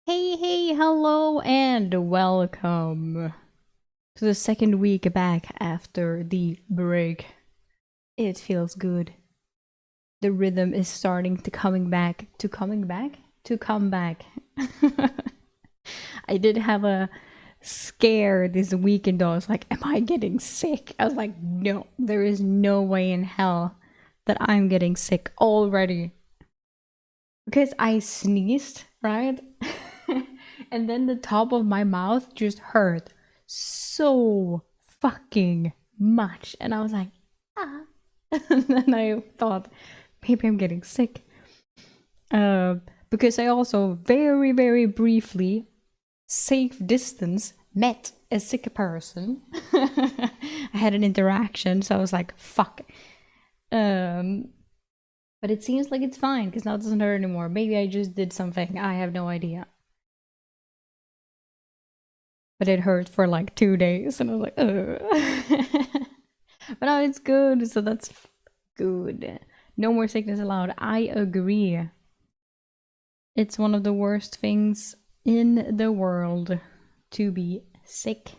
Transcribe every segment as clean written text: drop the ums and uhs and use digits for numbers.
Hey, hello, and welcome to the second week back after the break. It feels good. The rhythm is starting to come back. I did have a scare this weekend though. I was like, am I getting sick? I was like, no, there is no way in hell that I'm getting sick already. Because I sneezed, right? And then the top of my mouth just hurt so fucking much. And I was like, ah. And then I thought, maybe I'm getting sick. Because I also very, very briefly, safe distance, met a sick person. I had an interaction, so I was like, fuck. But it seems like it's fine because now it doesn't hurt anymore. Maybe I just did something. I have no idea. But it hurt for like 2 days, and I was like, ugh. But now it's good, so that's good. No more sickness allowed. I agree. It's one of the worst things in the world to be sick.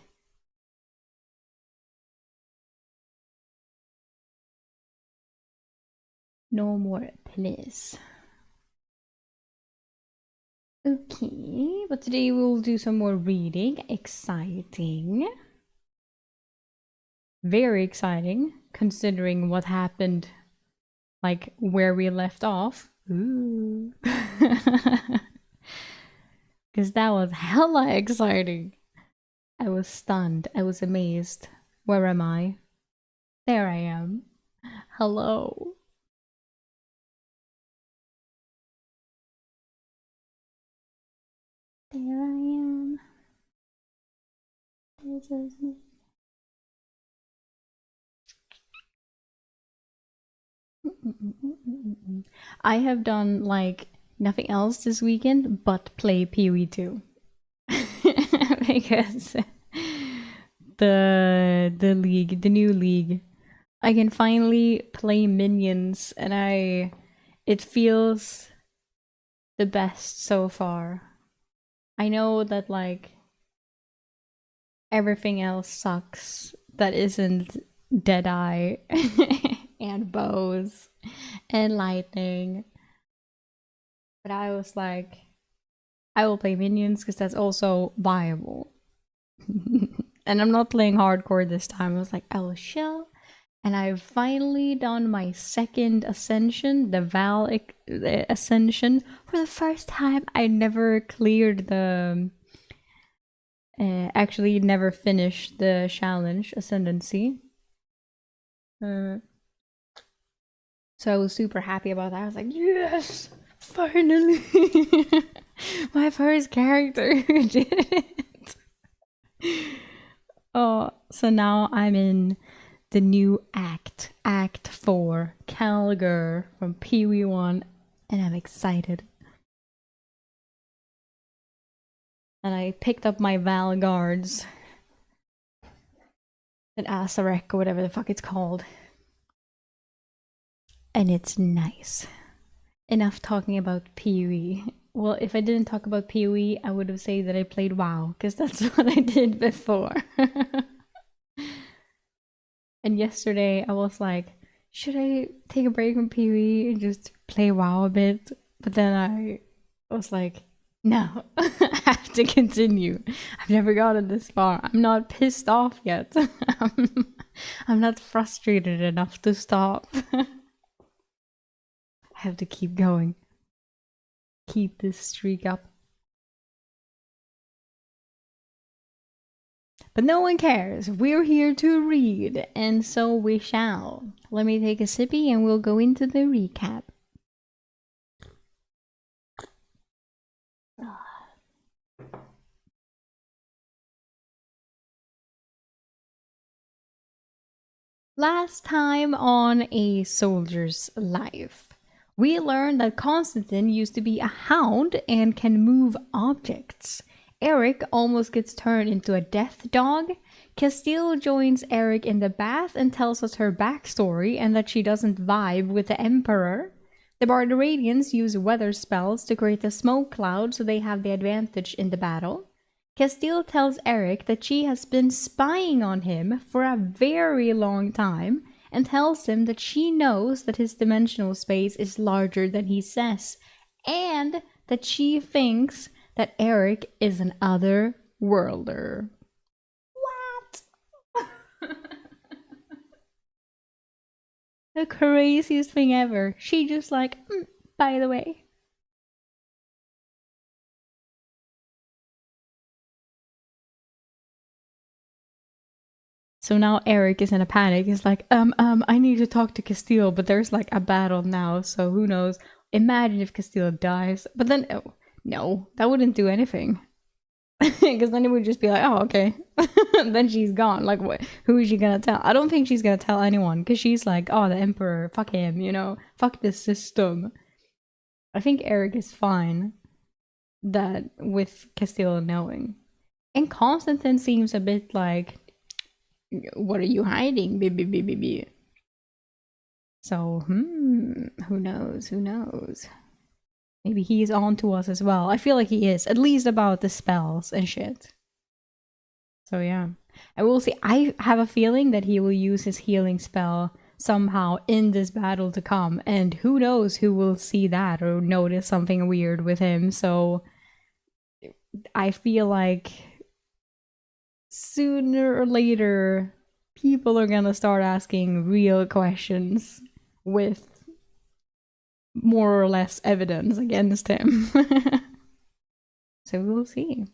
No more, please. Okay, but today we'll do some more reading. Exciting. Very exciting, considering what happened, like where we left off. Ooh. Because that was hella exciting. I was stunned. I was amazed. Where am I? There I am. Hello. There I am. This is me. I have done like nothing else this weekend but play PoE 2. Because the league, the new league, I can finally play minions, and it feels the best so far. I know that like everything else sucks that isn't Deadeye and bows and lightning, but I was like, I will play minions because that's also viable. And I'm not playing hardcore this time. I was like, I will chill. And I've finally done my second ascension, the Val ascension. For the first time, I never cleared the... actually never finished the challenge, Ascendancy. So I was super happy about that. I was like, yes! Finally! My first character who did it! Oh, so now I'm in the new Act 4, Calgar from PoE 1, and I'm excited. And I picked up my Val guards. An Asarek or whatever the fuck it's called. And it's nice. Enough talking about PoE. Well, if I didn't talk about PoE, I would have said that I played WoW, because that's what I did before. And yesterday I was like, should I take a break from PoE and just play WoW a bit? But then I was like, no, I have to continue. I've never gotten this far. I'm not pissed off yet. I'm not frustrated enough to stop. I have to keep going. Keep this streak up. But no one cares. We're here to read, and so we shall. Let me take a sippy and we'll go into the recap. Last time on A Soldier's Life, we learned that Constantine used to be a hound and can move objects. Eric almost gets turned into a death dog. Castile joins Eric in the bath and tells us her backstory and that she doesn't vibe with the Emperor. The Barduradians use weather spells to create a smoke cloud so they have the advantage in the battle. Castile tells Eric that she has been spying on him for a very long time and tells him that she knows that his dimensional space is larger than he says, and that she thinks that Eric is an other-worlder. What? The craziest thing ever. She just like, by the way. So now Eric is in a panic. He's like, I need to talk to Castile, but there's like a battle now, so who knows? Imagine if Castile dies. But then, oh, no, that wouldn't do anything. Because then it would just be like, oh, okay. Then she's gone. Like, what? Who is she gonna tell? I don't think she's gonna tell anyone, because she's like, oh, the Emperor, fuck him, you know? Fuck this system. I think Eric is fine that with Castile knowing. And Constantine seems a bit like, what are you hiding, baby? So, who knows? Who knows? Maybe he's on to us as well. I feel like he is, at least about the spells and shit. So yeah, I will see. I have a feeling that he will use his healing spell somehow in this battle to come, and who knows who will see that or notice something weird with him. So I feel like sooner or later, people are gonna start asking real questions with more or less evidence against him. So we'll see.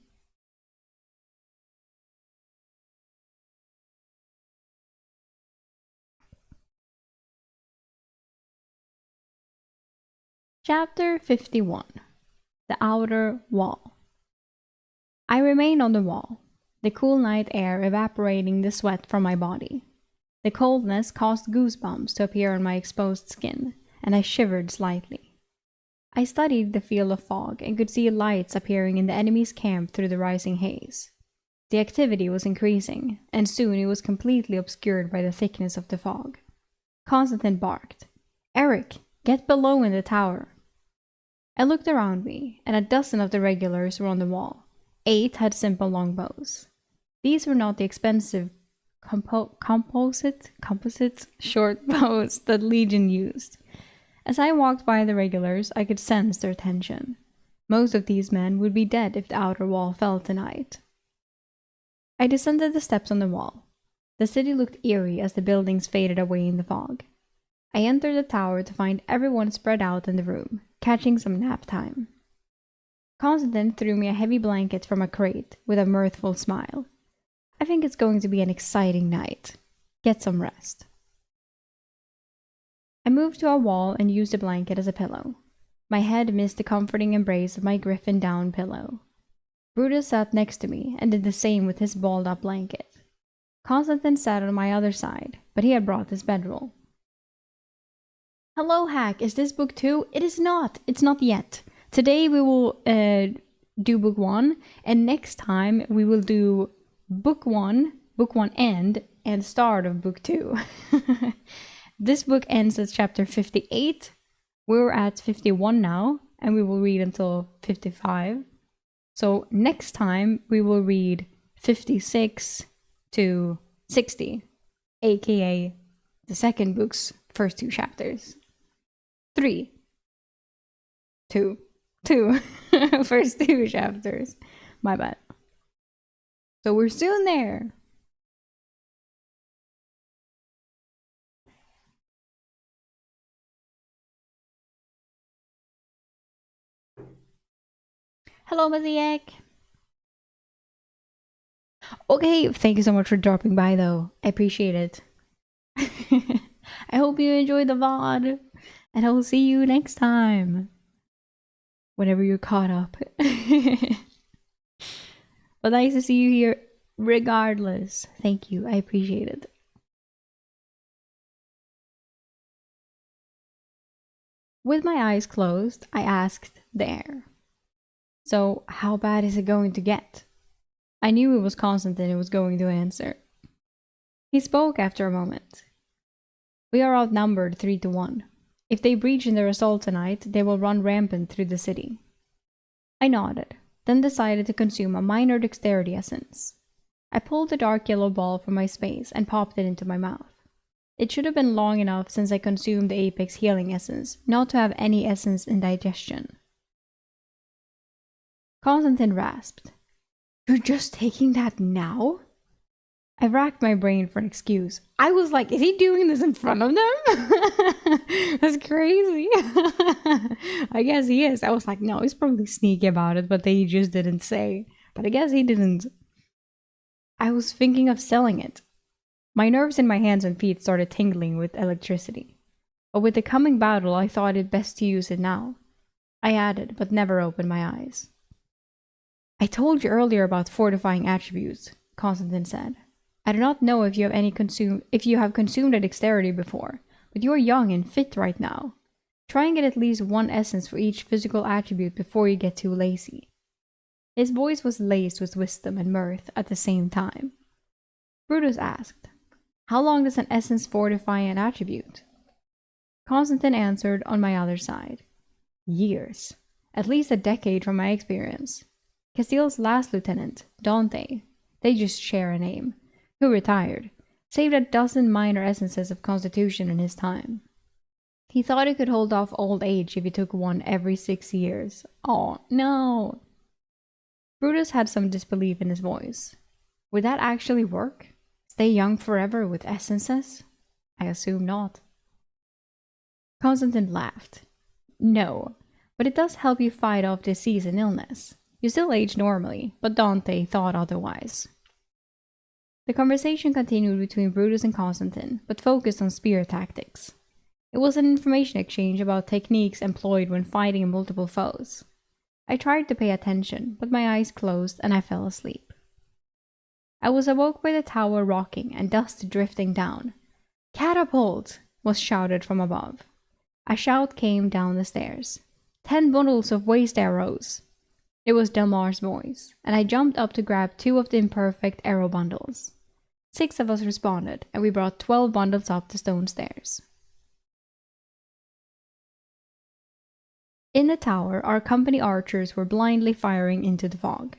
Chapter 51. The Outer Wall. I remained on the wall, the cool night air evaporating the sweat from my body. The coldness caused goosebumps to appear on my exposed skin, and I shivered slightly. I studied the field of fog and could see lights appearing in the enemy's camp through the rising haze. The activity was increasing, and soon it was completely obscured by the thickness of the fog. Constantine barked, "Eric, get below in the tower." I looked around me, and a dozen of the regulars were on the wall. 8 had simple longbows. These were not the expensive composite short bows that Legion used. As I walked by the regulars, I could sense their tension. Most of these men would be dead if the outer wall fell tonight. I descended the steps on the wall. The city looked eerie as the buildings faded away in the fog. I entered the tower to find everyone spread out in the room, catching some nap time. Constantine threw me a heavy blanket from a crate with a mirthful smile. "I think it's going to be an exciting night. Get some rest." I moved to a wall and used the blanket as a pillow. My head missed the comforting embrace of my griffin down pillow. Brutus sat next to me and did the same with his balled up blanket. Constantine sat on my other side, but he had brought his bedroll. "Hello, Hack. Is this book 2? It is not. It's not yet. Today we will do book 1, and next time we will do book 1 end, and start of book 2. This book ends at chapter 58. We're at 51 now, and we will read until 55. So next time we will read 56 to 60, aka the second book's first 2 chapters. 3, 2, first 2 chapters. My bad. So we're soon there. Hello, Maziek. Okay, thank you so much for dropping by, though. I appreciate it. I hope you enjoyed the VOD, and I will see you next time. Whenever you're caught up. But nice to see you here regardless. Thank you, I appreciate it. With my eyes closed, I asked the air, "So, how bad is it going to get?" I knew it was Constantine who was going to answer. He spoke after a moment. "We are outnumbered 3 to 1. If they breach in their assault tonight, they will run rampant through the city." I nodded, then decided to consume a minor dexterity essence. I pulled the dark yellow ball from my space and popped it into my mouth. It should have been long enough since I consumed the Apex healing essence, not to have any essence in digestion. Constantine rasped, "You're just taking that now?" I racked my brain for an excuse. I was like, is he doing this in front of them? That's crazy. I guess he is. I was like, no, he's probably sneaky about it, but they just didn't say. But I guess he didn't. I was thinking of selling it. My nerves in my hands and feet started tingling with electricity. But with the coming battle, I thought it best to use it now. I added, but never opened my eyes. "I told you earlier about fortifying attributes," Constantine said. "I do not know if you have consumed a dexterity before, but you are young and fit right now. Try and get at least 1 essence for each physical attribute before you get too lazy." His voice was laced with wisdom and mirth at the same time. Brutus asked, "How long does an essence fortify an attribute?" Constantine answered on my other side, "Years. At least a decade from my experience. Castile's last lieutenant, Dante, they just share a name, who retired, saved a dozen minor essences of constitution in his time. He thought he could hold off old age if he took 1 every 6 years. Oh, no." Brutus had some disbelief in his voice. Would that actually work? Stay young forever with essences? I assume not. Constantine laughed. "No, but it does help you fight off disease and illness. You still age normally, but Dante thought otherwise." The conversation continued between Brutus and Constantine, but focused on spear tactics. It was an information exchange about techniques employed when fighting multiple foes. I tried to pay attention, but my eyes closed and I fell asleep. I was awoke by the tower rocking and dust drifting down. "Catapult!" was shouted from above. A shout came down the stairs. 10 bundles of waste arrows. It was Delmar's voice, and I jumped up to grab 2 of the imperfect arrow bundles. 6 of us responded, and we brought 12 bundles up the stone stairs. In the tower, our company archers were blindly firing into the fog.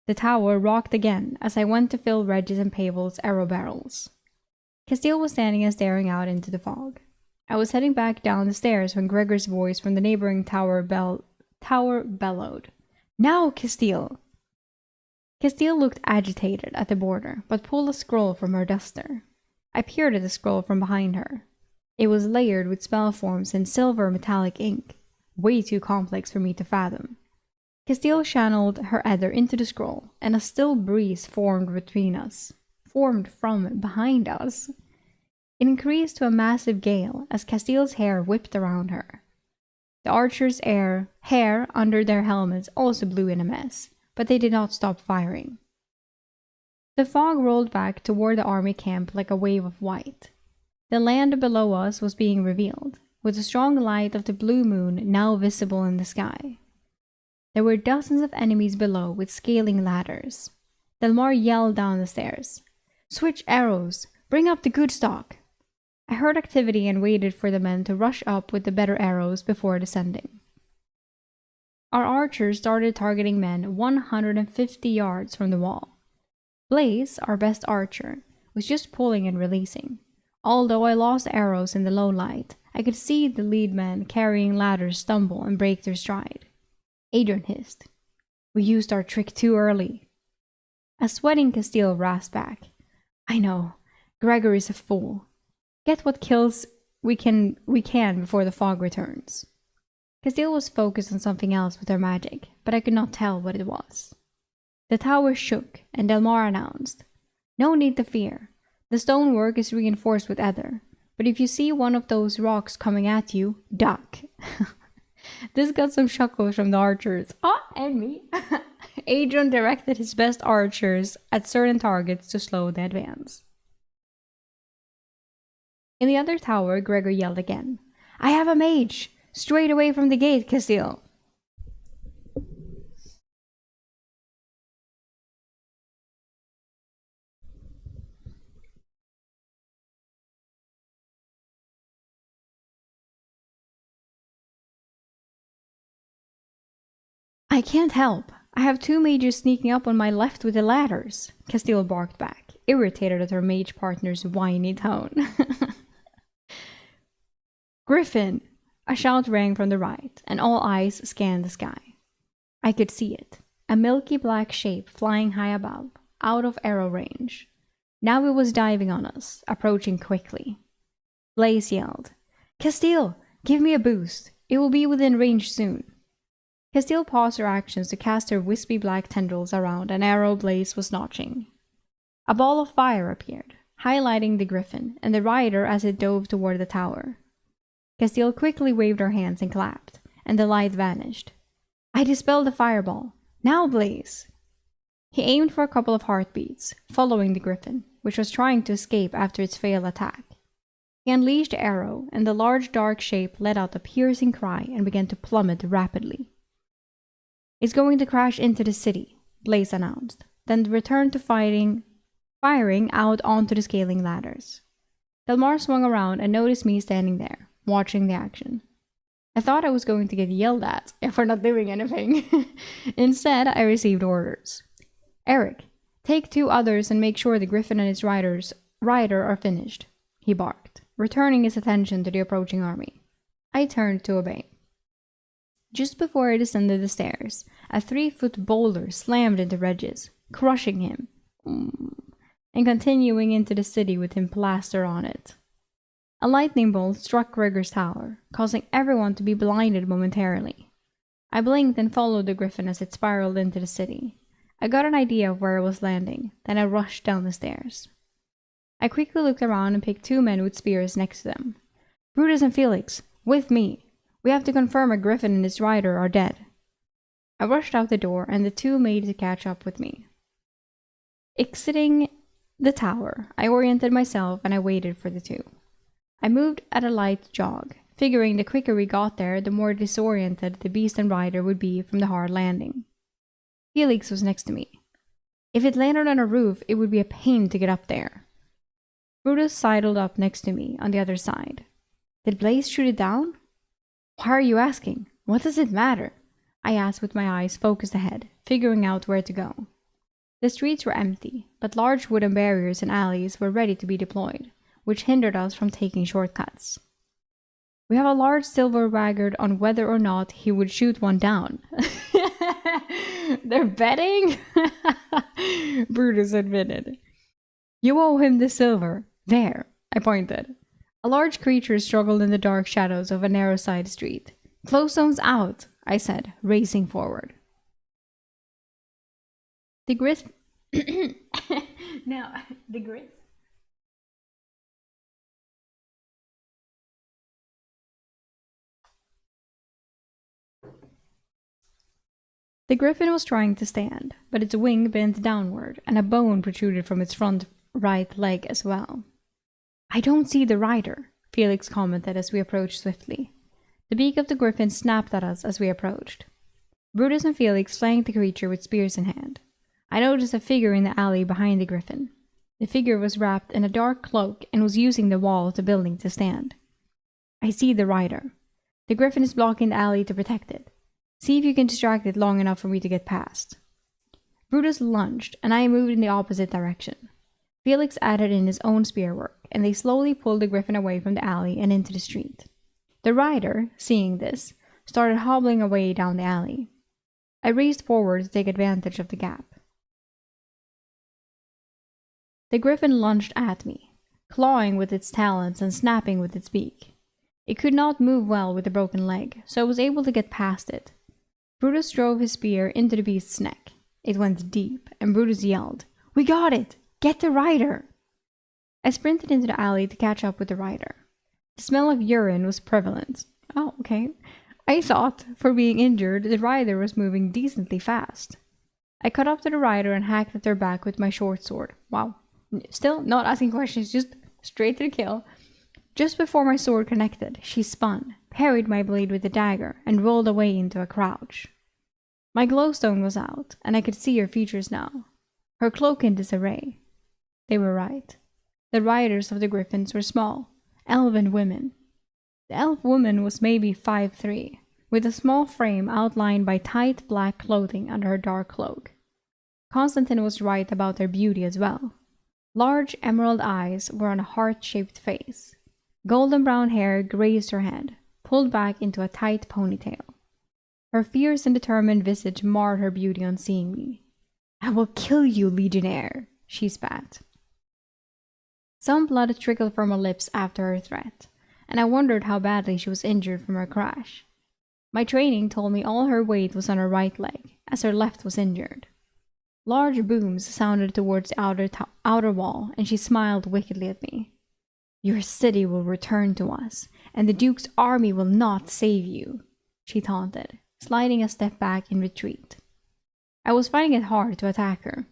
The tower rocked again as I went to fill Regis and Pavel's arrow barrels. Castile was standing and staring out into the fog. I was heading back down the stairs when Gregor's voice from the neighboring tower bellowed. "Now, Castile!" Castile looked agitated at the border, but pulled a scroll from her duster. I peered at the scroll from behind her. It was layered with spell forms in silver metallic ink, way too complex for me to fathom. Castile channeled her ether into the scroll, and a still breeze formed from behind us. It increased to a massive gale as Castile's hair whipped around her. The archers' hair under their helmets also blew in a mess, but they did not stop firing. The fog rolled back toward the army camp like a wave of white. The land below us was being revealed, with the strong light of the blue moon now visible in the sky. There were dozens of enemies below with scaling ladders. Delmar yelled down the stairs, "Switch arrows! Bring up the good stock!" I heard activity and waited for the men to rush up with the better arrows before descending. Our archers started targeting men 150 yards from the wall. Blaze, our best archer, was just pulling and releasing. Although I lost arrows in the low light, I could see the lead men carrying ladders stumble and break their stride. Adrian hissed, "We used our trick too early." A sweating Castile rasped back, "I know, Gregor is a fool. Get what kills we can before the fog returns." Castile was focused on something else with her magic, but I could not tell what it was. The tower shook, and Delmar announced, "No need to fear. The stonework is reinforced with ether, but if you see one of those rocks coming at you, duck." This got some chuckles from the archers. And me. Adrian directed his best archers at certain targets to slow the advance. In the other tower, Gregor yelled again, "I have a mage! Straight away from the gate, Castile!" "I can't help. I have 2 mages sneaking up on my left with the ladders," Castile barked back, irritated at her mage partner's whiny tone. "Griffin!" A shout rang from the right, and all eyes scanned the sky. I could see it, a milky black shape flying high above, out of arrow range. Now it was diving on us, approaching quickly. Blaze yelled, "Castile, give me a boost. It will be within range soon." Castile paused her actions to cast her wispy black tendrils around an arrow Blaze was notching. A ball of fire appeared, highlighting the griffin and the rider as it dove toward the tower. Castile quickly waved her hands and clapped, and the light vanished. I dispelled the fireball. "Now, Blaze!" He aimed for a couple of heartbeats, following the griffin, which was trying to escape after its failed attack. He unleashed the arrow, and the large dark shape let out a piercing cry and began to plummet rapidly. "It's going to crash into the city," Blaze announced, then returned to firing out onto the scaling ladders. Delmar swung around and noticed me standing there, watching the action. I thought I was going to get yelled at for not doing anything. Instead, I received orders. "Eric, take 2 others and make sure the griffin and its rider are finished," he barked, returning his attention to the approaching army. I turned to obey. Just before I descended the stairs, a 3-foot boulder slammed into Regis, crushing him, and continuing into the city with him plastered on it. A lightning bolt struck Gregor's tower, causing everyone to be blinded momentarily. I blinked and followed the griffin as it spiraled into the city. I got an idea of where it was landing, then I rushed down the stairs. I quickly looked around and picked 2 men with spears next to them. "Brutus and Felix, with me! We have to confirm a griffin and its rider are dead." I rushed out the door, and the 2 made to catch up with me. Exiting the tower, I oriented myself and I waited for the 2. I moved at a light jog, figuring the quicker we got there, the more disoriented the beast and rider would be from the hard landing. Felix was next to me. If it landed on a roof, it would be a pain to get up there. Brutus sidled up next to me on the other side. Did Blaze shoot it down? Why are you asking? What does it matter? I asked with my eyes focused ahead, figuring out where to go. The streets were empty, but large wooden barriers and alleys were ready to be deployed, which hindered us from taking shortcuts. We have a large silver waggard on whether or not he would shoot one down. They're betting? Brutus admitted. You owe him the silver. There, I pointed. A large creature struggled in the dark shadows of a narrow side street. Close zones out, I said, racing forward. The griffin... the griffin... The griffin was trying to stand, but its wing bent downward, and a bone protruded from its front right leg as well. I don't see the rider, Felix commented as we approached swiftly. The beak of the griffin snapped at us as we approached. Brutus and Felix flanked the creature with spears in hand. I noticed a figure in the alley behind the griffin. The figure was wrapped in a dark cloak and was using the wall of the building to stand. I see the rider. The griffin is blocking the alley to protect it. See if you can distract it long enough for me to get past. Brutus lunged, and I moved in the opposite direction. Felix added in his own spear work, and they slowly pulled the griffin away from the alley and into the street. The rider, seeing this, started hobbling away down the alley. I raced forward to take advantage of the gap. The griffin lunged at me, clawing with its talons and snapping with its beak. It could not move well with a broken leg, so I was able to get past it. Brutus drove his spear into the beast's neck. It went deep, and Brutus yelled, "We got it! Get the rider!" I sprinted into the alley to catch up with the rider. The smell of urine was prevalent. Oh, okay. I thought, for being injured, the rider was moving decently fast. I caught up to the rider and hacked at her back with my short sword. Wow. Still not asking questions, just straight to the kill. Just before my sword connected, she spun, parried my blade with the dagger, and rolled away into a crouch. My glowstone was out, and I could see her features now. Her cloak in disarray. They were right. The riders of the griffins were small, elven women. The elf woman was maybe 5'3", with a small frame outlined by tight black clothing under her dark cloak. Constantine was right about their beauty as well. Large emerald eyes were on a heart-shaped face. Golden brown hair grazed her head, pulled back into a tight ponytail. Her fierce and determined visage marred her beauty on seeing me. "I will kill you, Legionnaire," she spat. Some blood trickled from her lips after her threat, and I wondered how badly she was injured from her crash. My training told me all her weight was on her right leg, as her left was injured. Large booms sounded towards the outer wall, and she smiled wickedly at me. "Your city will return to us, and the Duke's army will not save you," she taunted, sliding a step back in retreat. I was finding it hard to attack her.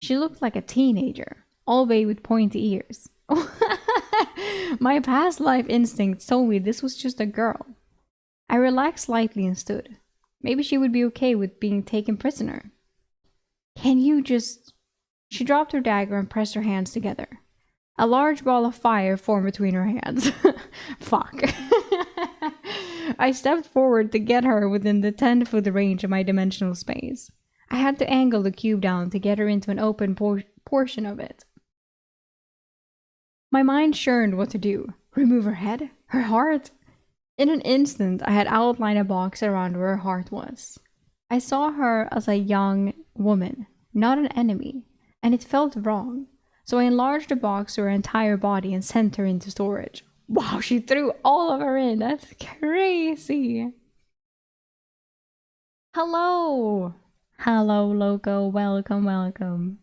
She looked like a teenager, albeit with pointy ears. My past life instincts told me this was just a girl. I relaxed slightly and stood. Maybe she would be okay with being taken prisoner. "Can you just..." She dropped her dagger and pressed her hands together. A large ball of fire formed between her hands. Fuck. I stepped forward to get her within the 10-foot range of my dimensional space. I had to angle the cube down to get her into an open portion of it. My mind churned what to do. Remove her head? Her heart? In an instant, I had outlined a box around where her heart was. I saw her as a young woman, not an enemy, and it felt wrong. So I enlarged the box to her entire body and sent her into storage. Wow, she threw all of her in. That's crazy. Hello. Hello, Loco. Welcome, welcome.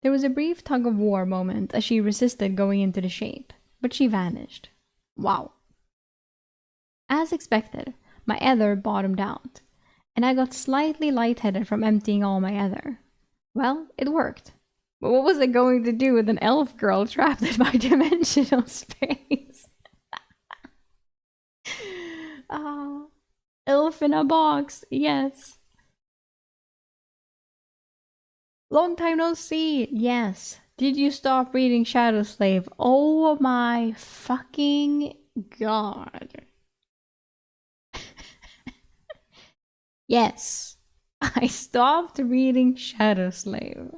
There was a brief tug-of-war moment as she resisted going into the shape, but she vanished. Wow. As expected, my ether bottomed out, and I got slightly lightheaded from emptying all my ether. Well, it worked. But what was I going to do with an elf girl trapped in my dimensional space? Elf in a box, yes. Long time no see, yes. Did you stop reading Shadow Slave? Oh my fucking god. Yes, I stopped reading Shadow Slave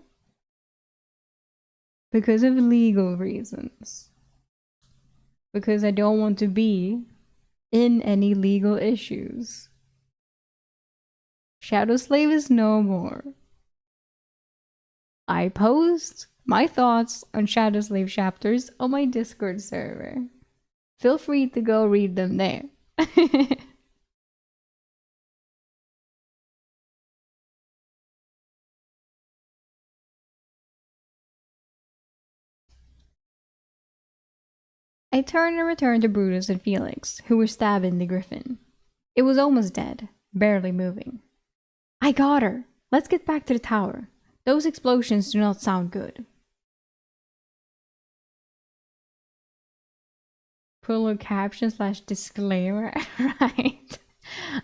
because of legal reasons. Because I don't want to be in any legal issues. Shadow Slave is no more. I post my thoughts on Shadow Slave chapters on my Discord server. Feel free to go read them there. I turned and returned to Brutus and Felix, who were stabbing the griffin. It was almost dead, barely moving. I got her! Let's get back to the tower. Those explosions do not sound good. Pull a caption / disclaimer, right?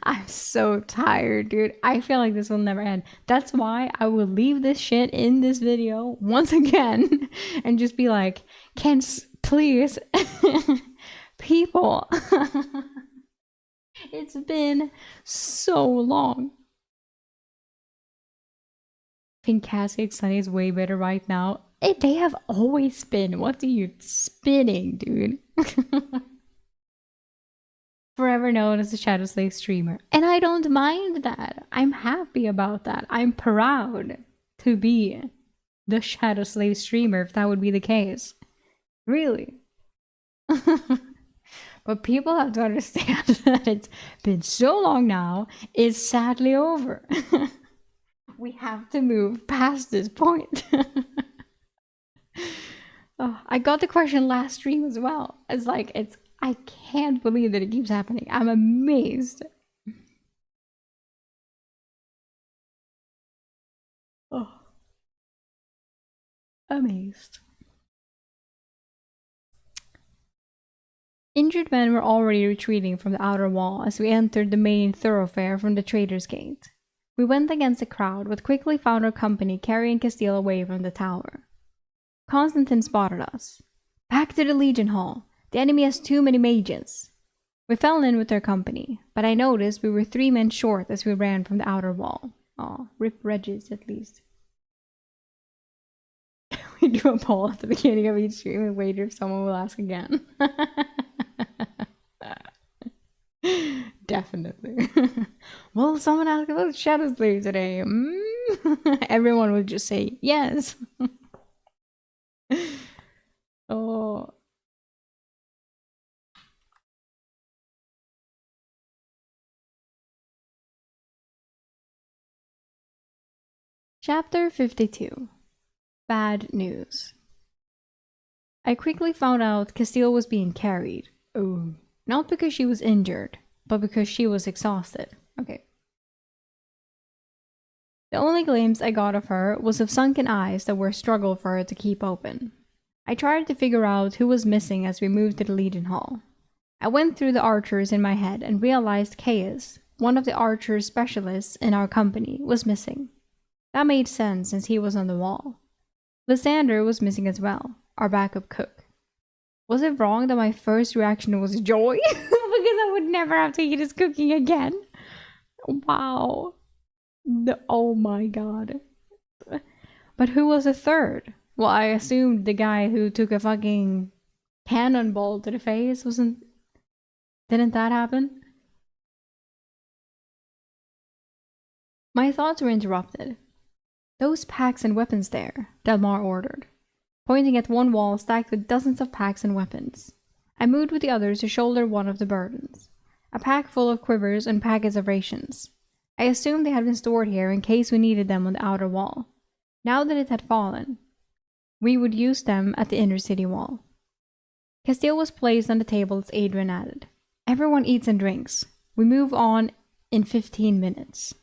I'm so tired, dude. I feel like this will never end. That's why I will leave this shit in this video once again and just be like, can please, people. It's been so long. I think Cascade Sunny is way better right now. They have always been. What are you spinning, dude? Forever known as the Shadow Slave streamer. And I don't mind that. I'm happy about that. I'm proud to be the Shadow Slave streamer if that would be the case. Really. But people have to understand that it's been so long now, it's sadly over. We have to move past this point. Oh, I got the question last stream as well. It's like, I can't believe that it keeps happening. I'm amazed. Oh. Amazed. Injured men were already retreating from the outer wall as we entered the main thoroughfare from the Trader's Gate. We went against the crowd, but quickly found our company carrying Castile away from the tower. Constantine spotted us. Back to the Legion Hall. The enemy has too many mages. We fell in with their company, but I noticed we were 3 men short as we ran from the outer wall. Aw, rip Regis at least. We do a poll at the beginning of each stream and wait if someone will ask again. Definitely. Will someone ask about Shadow Slave today? Everyone would just say yes. Oh. Chapter 52. Bad news. I quickly found out Castile was being carried. Oh. Not because she was injured, but because she was exhausted. Okay. The only glimpse I got of her was of sunken eyes that were a struggle for her to keep open. I tried to figure out who was missing as we moved to the Legion Hall. I went through the archers in my head and realized Caius, one of the archer specialists in our company, was missing. That made sense since he was on the wall. Lysander was missing as well, our backup cook. Was it wrong that my first reaction was joy? Because I would never have to eat his cooking again. Wow. Oh my god. But who was the third? Well, I assumed the guy who took a fucking cannonball to the face wasn't... Didn't that happen? My thoughts were interrupted. Those packs and weapons there, Delmar ordered, pointing at one wall stacked with dozens of packs and weapons. I moved with the others to shoulder one of the burdens. A pack full of quivers and packets of rations. I assumed they had been stored here in case we needed them on the outer wall. Now that it had fallen, we would use them at the inner city wall. Castile was placed on the table as Adrian added. Everyone eats and drinks. We move on in 15 minutes.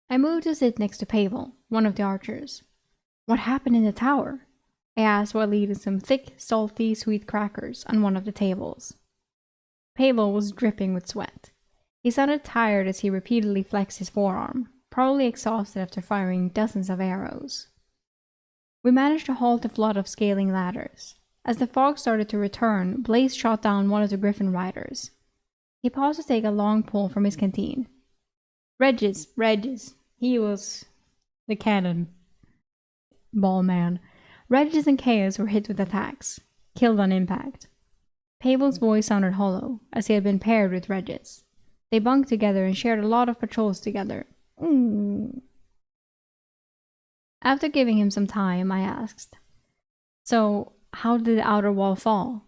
I moved to sit next to Pavel, one of the archers. What happened in the tower? I asked while eating some thick, salty, sweet crackers on one of the tables. Pavel was dripping with sweat. He sounded tired as he repeatedly flexed his forearm, probably exhausted after firing dozens of arrows. We managed to halt the flood of scaling ladders. As the fog started to return, Blaze shot down one of the Griffin riders. He paused to take a long pull from his canteen. Regis, he was the cannon ball man. Regis and Chaos were hit with attacks, killed on impact. Pavel's voice sounded hollow, as he had been paired with Regis. They bunked together and shared a lot of patrols together. After giving him some time, I asked, "So, how did the outer wall fall?"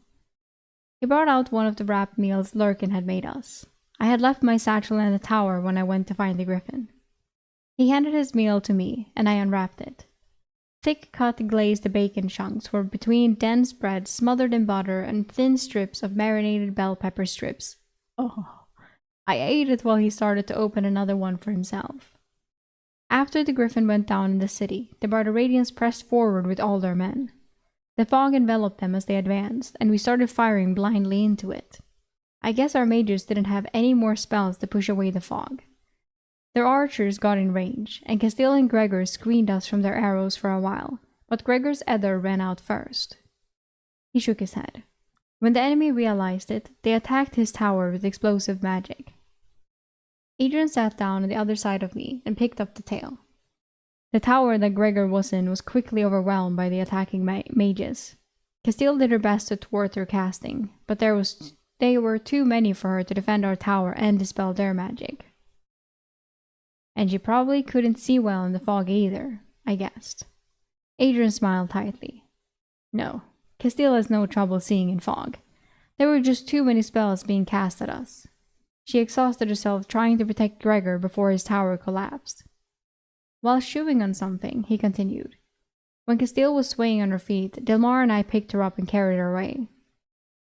He brought out one of the wrapped meals Lurkin had made us. I had left my satchel in the tower when I went to find the Griffin. He handed his meal to me, and I unwrapped it. Thick-cut glazed bacon chunks were between dense bread smothered in butter and thin strips of marinated bell pepper strips. Oh, I ate it while he started to open another one for himself. After the Griffin went down in the city, the Barbaradians pressed forward with all their men. The fog enveloped them as they advanced, and we started firing blindly into it. I guess our mages didn't have any more spells to push away the fog. Their archers got in range, and Castile and Gregor screened us from their arrows for a while, but Gregor's ether ran out first. He shook his head. When the enemy realized it, they attacked his tower with explosive magic. Adrian sat down on the other side of me and picked up the tale. The tower that Gregor was in was quickly overwhelmed by the attacking mages. Castile did her best to thwart their casting, but they were too many for her to defend our tower and dispel their magic. And she probably couldn't see well in the fog either, I guessed. Adrian smiled tightly. No, Castile has no trouble seeing in fog. There were just too many spells being cast at us. She exhausted herself trying to protect Gregor before his tower collapsed. While chewing on something, he continued. When Castile was swaying on her feet, Delmar and I picked her up and carried her away.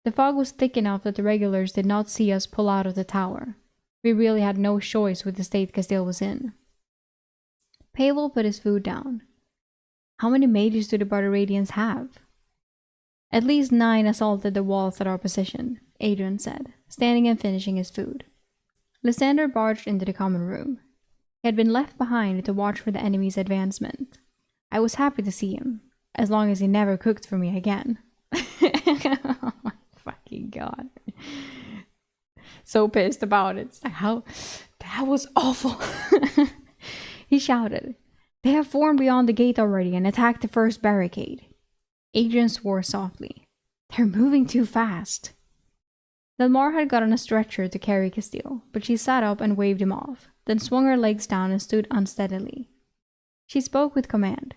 The fog was thick enough that the regulars did not see us pull out of the tower. We really had no choice with the state Castile was in. Pavel put his food down. How many mages do the Barbaradians have? At least 9 assaulted the walls at our position, Adrian said, standing and finishing his food. Lysander barged into the common room. He had been left behind to watch for the enemy's advancement. I was happy to see him, as long as he never cooked for me again. Oh my fucking god. So pissed about it. How? That was awful. He shouted, "They have formed beyond the gate already and attacked the first barricade." Adrian swore softly. "They're moving too fast." Delmar had gotten a stretcher to carry Castile, but she sat up and waved him off, then swung her legs down and stood unsteadily. She spoke with command.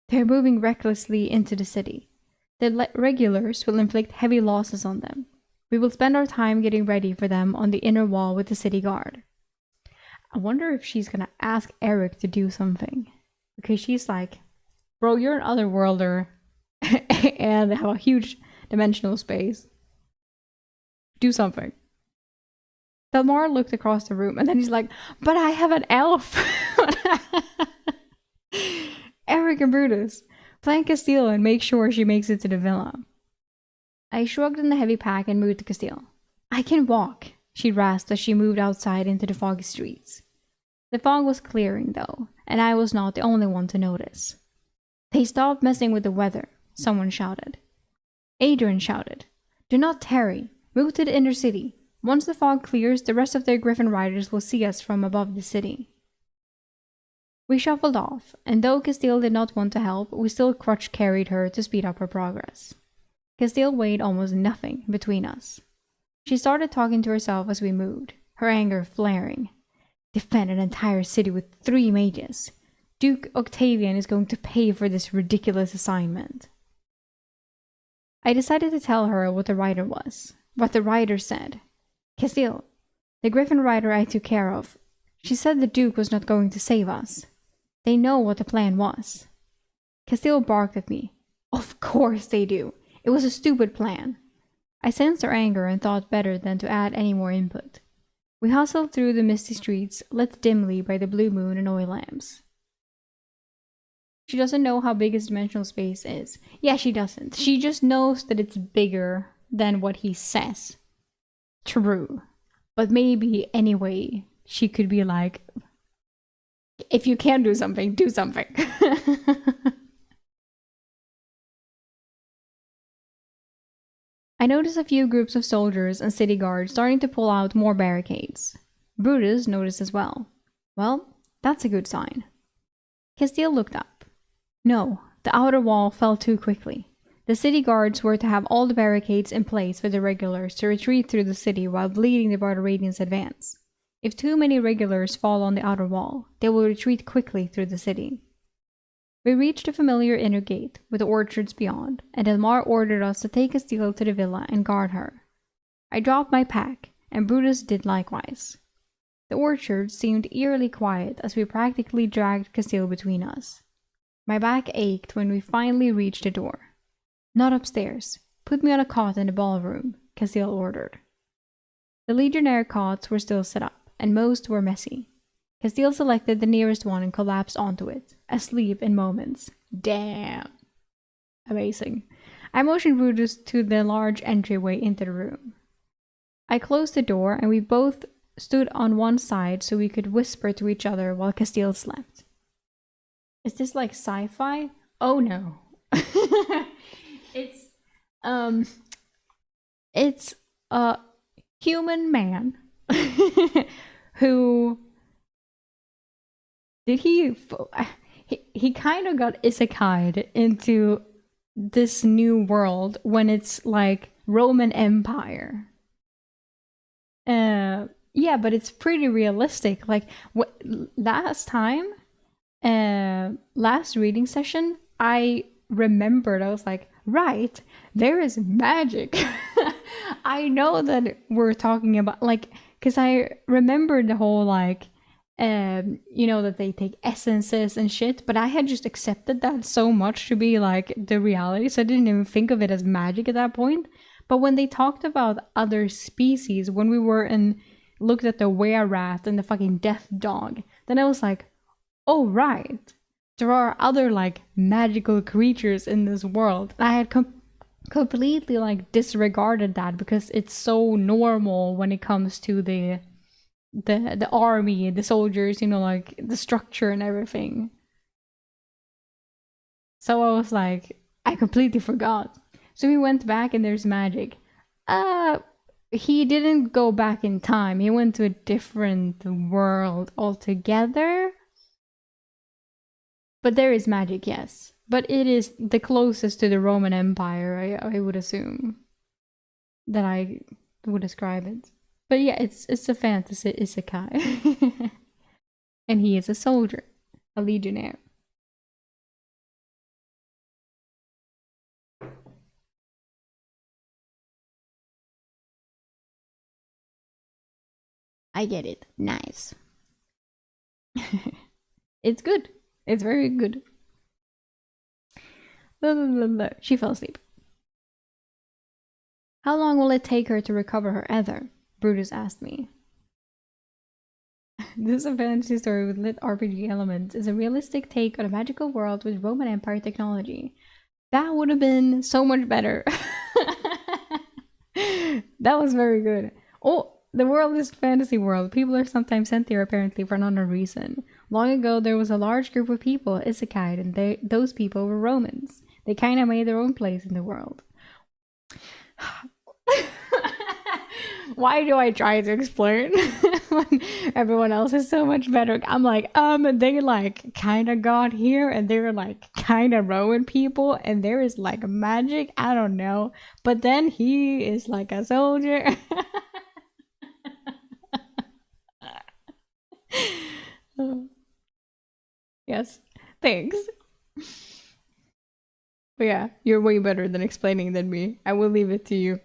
"They're moving recklessly into the city. The regulars will inflict heavy losses on them. We will spend our time getting ready for them on the inner wall with the city guard." I wonder if she's gonna ask Eric to do something. Because she's like, "Bro, you're an otherworlder and have a huge dimensional space. Do something." Delmar looked across the room and then he's like, "But I have an elf." Eric and Brutus, flank Castile and make sure she makes it to the villa. I shrugged in the heavy pack and moved to Castile. "I can walk," she rasped as she moved outside into the foggy streets. The fog was clearing, though, and I was not the only one to notice. "They stopped messing with the weather," someone shouted. Adrian shouted, "Do not tarry. Move to the inner city. Once the fog clears, the rest of their Griffin riders will see us from above the city." We shuffled off, and though Castile did not want to help, we still crutch-carried her to speed up her progress. Castile weighed almost nothing between us. She started talking to herself as we moved, her anger flaring. Defend an entire city with 3 mages. Duke Octavian is going to pay for this ridiculous assignment. I decided to tell her what the rider was, what the rider said. "Castile, the Griffin rider I took care of. She said the Duke was not going to save us. They know what the plan was." Castile barked at me. "Of course they do. It was a stupid plan." I sensed her anger and thought better than to add any more input. We hustled through the misty streets, lit dimly by the blue moon and oil lamps. She doesn't know how big his dimensional space is. Yeah, she doesn't. She just knows that it's bigger than what he says. True. But maybe, anyway, she could be like, if you can do something, do something. I noticed a few groups of soldiers and city guards starting to pull out more barricades. Brutus noticed as well. Well, that's a good sign. Castile looked up. No, the outer wall fell too quickly. The city guards were to have all the barricades in place for the regulars to retreat through the city while bleeding the Barbaradians' advance. If too many regulars fall on the outer wall, they will retreat quickly through the city. We reached a familiar inner gate, with the orchards beyond, and Elmar ordered us to take Castile to the villa and guard her. I dropped my pack, and Brutus did likewise. The orchards seemed eerily quiet as we practically dragged Castile between us. My back ached when we finally reached the door. Not upstairs. Put me on a cot in the ballroom, Castile ordered. The legionnaire cots were still set up, and most were messy. Castile selected the nearest one and collapsed onto it, asleep in moments. Damn. Amazing. I motioned Brutus to the large entryway into the room. I closed the door and we both stood on one side so we could whisper to each other while Castile slept. Is this like sci-fi? Oh no. It's a human man who did he kind of got isekai'd into this new world when it's like Roman Empire. Yeah, but it's pretty realistic. Like last time, last reading session, I remembered, I was like, right, there is magic. I know that we're talking about, like, because I remembered the whole, like, you know, that they take essences and shit, but I had just accepted that so much to be, like, the reality, so I didn't even think of it as magic at that point. But when they talked about other species, when we were in, looked at the were-rat and the fucking death dog, then I was like, oh, right. There are other, like, magical creatures in this world. And I had completely, like, disregarded that because it's so normal when it comes to the army, the soldiers, you know, like, the structure and everything. So I was like, I completely forgot. So we went back and there's magic. He didn't go back in time. He went to a different world altogether. But there is magic, yes. But it is the closest to the Roman Empire, I would assume. That I would describe it. But yeah, it's a fantasy isekai. And he is a soldier. A legionnaire. I get it. Nice. It's good. It's very good. She fell asleep. How long will it take her to recover her ether? Brutus asked me. This is a fantasy story with lit RPG elements. It's a realistic take on a magical world with Roman Empire technology. That would have been so much better. That was very good. Oh, the world is a fantasy world. People are sometimes sent there apparently for another reason. Long ago, there was a large group of people, isekai, and those people were Romans. They kind of made their own place in the world. Why do I try to explain when everyone else is so much better? I'm like, they like kind of got here and they're like kind of Roman people and there is like magic. I don't know. But then he is like a soldier. Yes, thanks. But yeah, you're way better than explaining than me. I will leave it to you.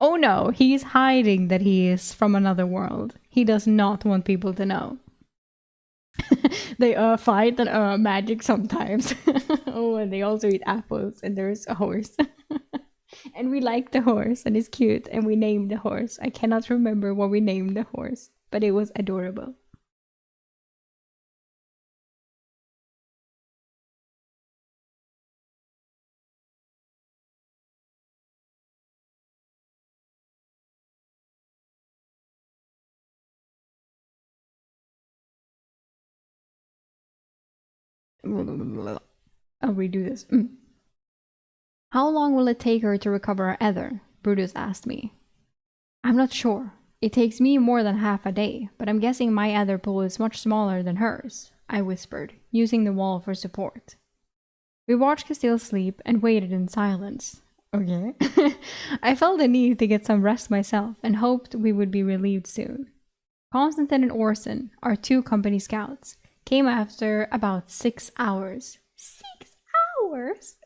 Oh no, he's hiding that he is from another world. He does not want people to know. They fight and magic sometimes. Oh, and they also eat apples and there's a horse. And we like the horse and it's cute and we named the horse. I cannot remember what we named the horse, but it was adorable. I'll redo this. How long will it take her to recover her ether? Brutus asked me. I'm not sure. It takes me more than half a day, but I'm guessing my ether pool is much smaller than hers, I whispered, using the wall for support. We watched Castile sleep and waited in silence. Okay. I felt the need to get some rest myself and hoped we would be relieved soon. Constantine and Orson, our 2 company scouts, came after about 6 hours. 6 hours?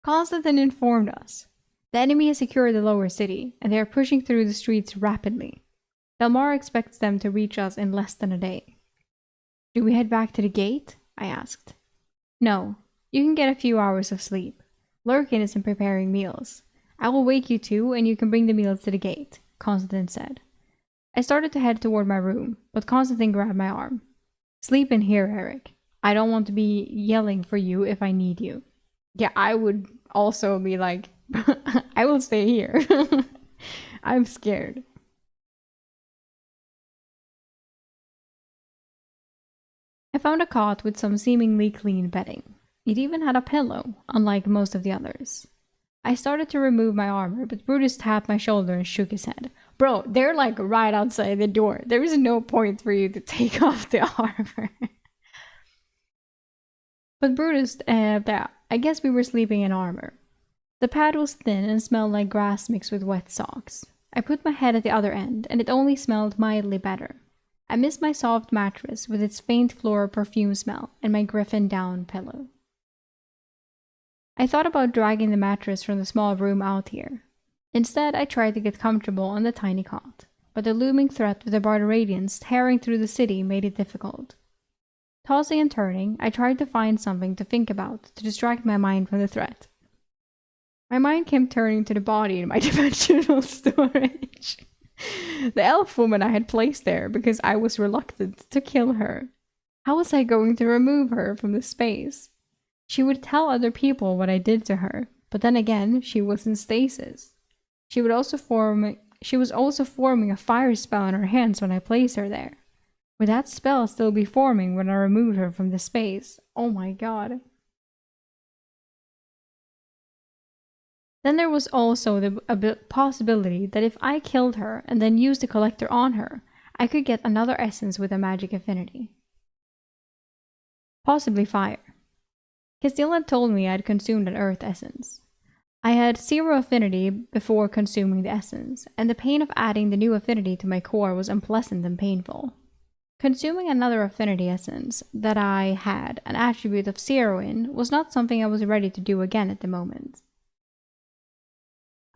Constantine informed us. The enemy has secured the lower city, and they are pushing through the streets rapidly. Delmar expects them to reach us in less than a day. Do we head back to the gate? I asked. No, you can get a few hours of sleep. Lurkin isn't preparing meals. I will wake you 2 and you can bring the meals to the gate, Constantine said. I started to head toward my room, but Constantine grabbed my arm. Sleep in here, Eric. I don't want to be yelling for you if I need you. Yeah, I would also be like, I will stay here. I'm scared. I found a cot with some seemingly clean bedding. It even had a pillow, unlike most of the others. I started to remove my armor, but Brutus tapped my shoulder and shook his head. Bro, they're like right outside the door. There is no point for you to take off the armor. But Brutus, I guess we were sleeping in armor. The pad was thin and smelled like grass mixed with wet socks. I put my head at the other end, and it only smelled mildly better. I missed my soft mattress with its faint floral perfume smell and my griffin down pillow. I thought about dragging the mattress from the small room out here. Instead, I tried to get comfortable on the tiny cot, but the looming threat of the Barbaradians tearing through the city made it difficult. Tossing and turning, I tried to find something to think about to distract my mind from the threat. My mind kept turning to the body in my dimensional storage. The elf woman I had placed there because I was reluctant to kill her. How was I going to remove her from the space? She would tell other people what I did to her, but then again, she was in stasis. She was also forming a fire spell in her hands when I placed her there. Would that spell still be forming when I removed her from the space? Oh my god. Then there was also the possibility that if I killed her and then used the collector on her, I could get another essence with a magic affinity. Possibly fire. Castile had told me I had consumed an earth essence. I had 0 affinity before consuming the essence, and the pain of adding the new affinity to my core was unpleasant and painful. Consuming another affinity essence that I had an attribute of 0 in was not something I was ready to do again at the moment.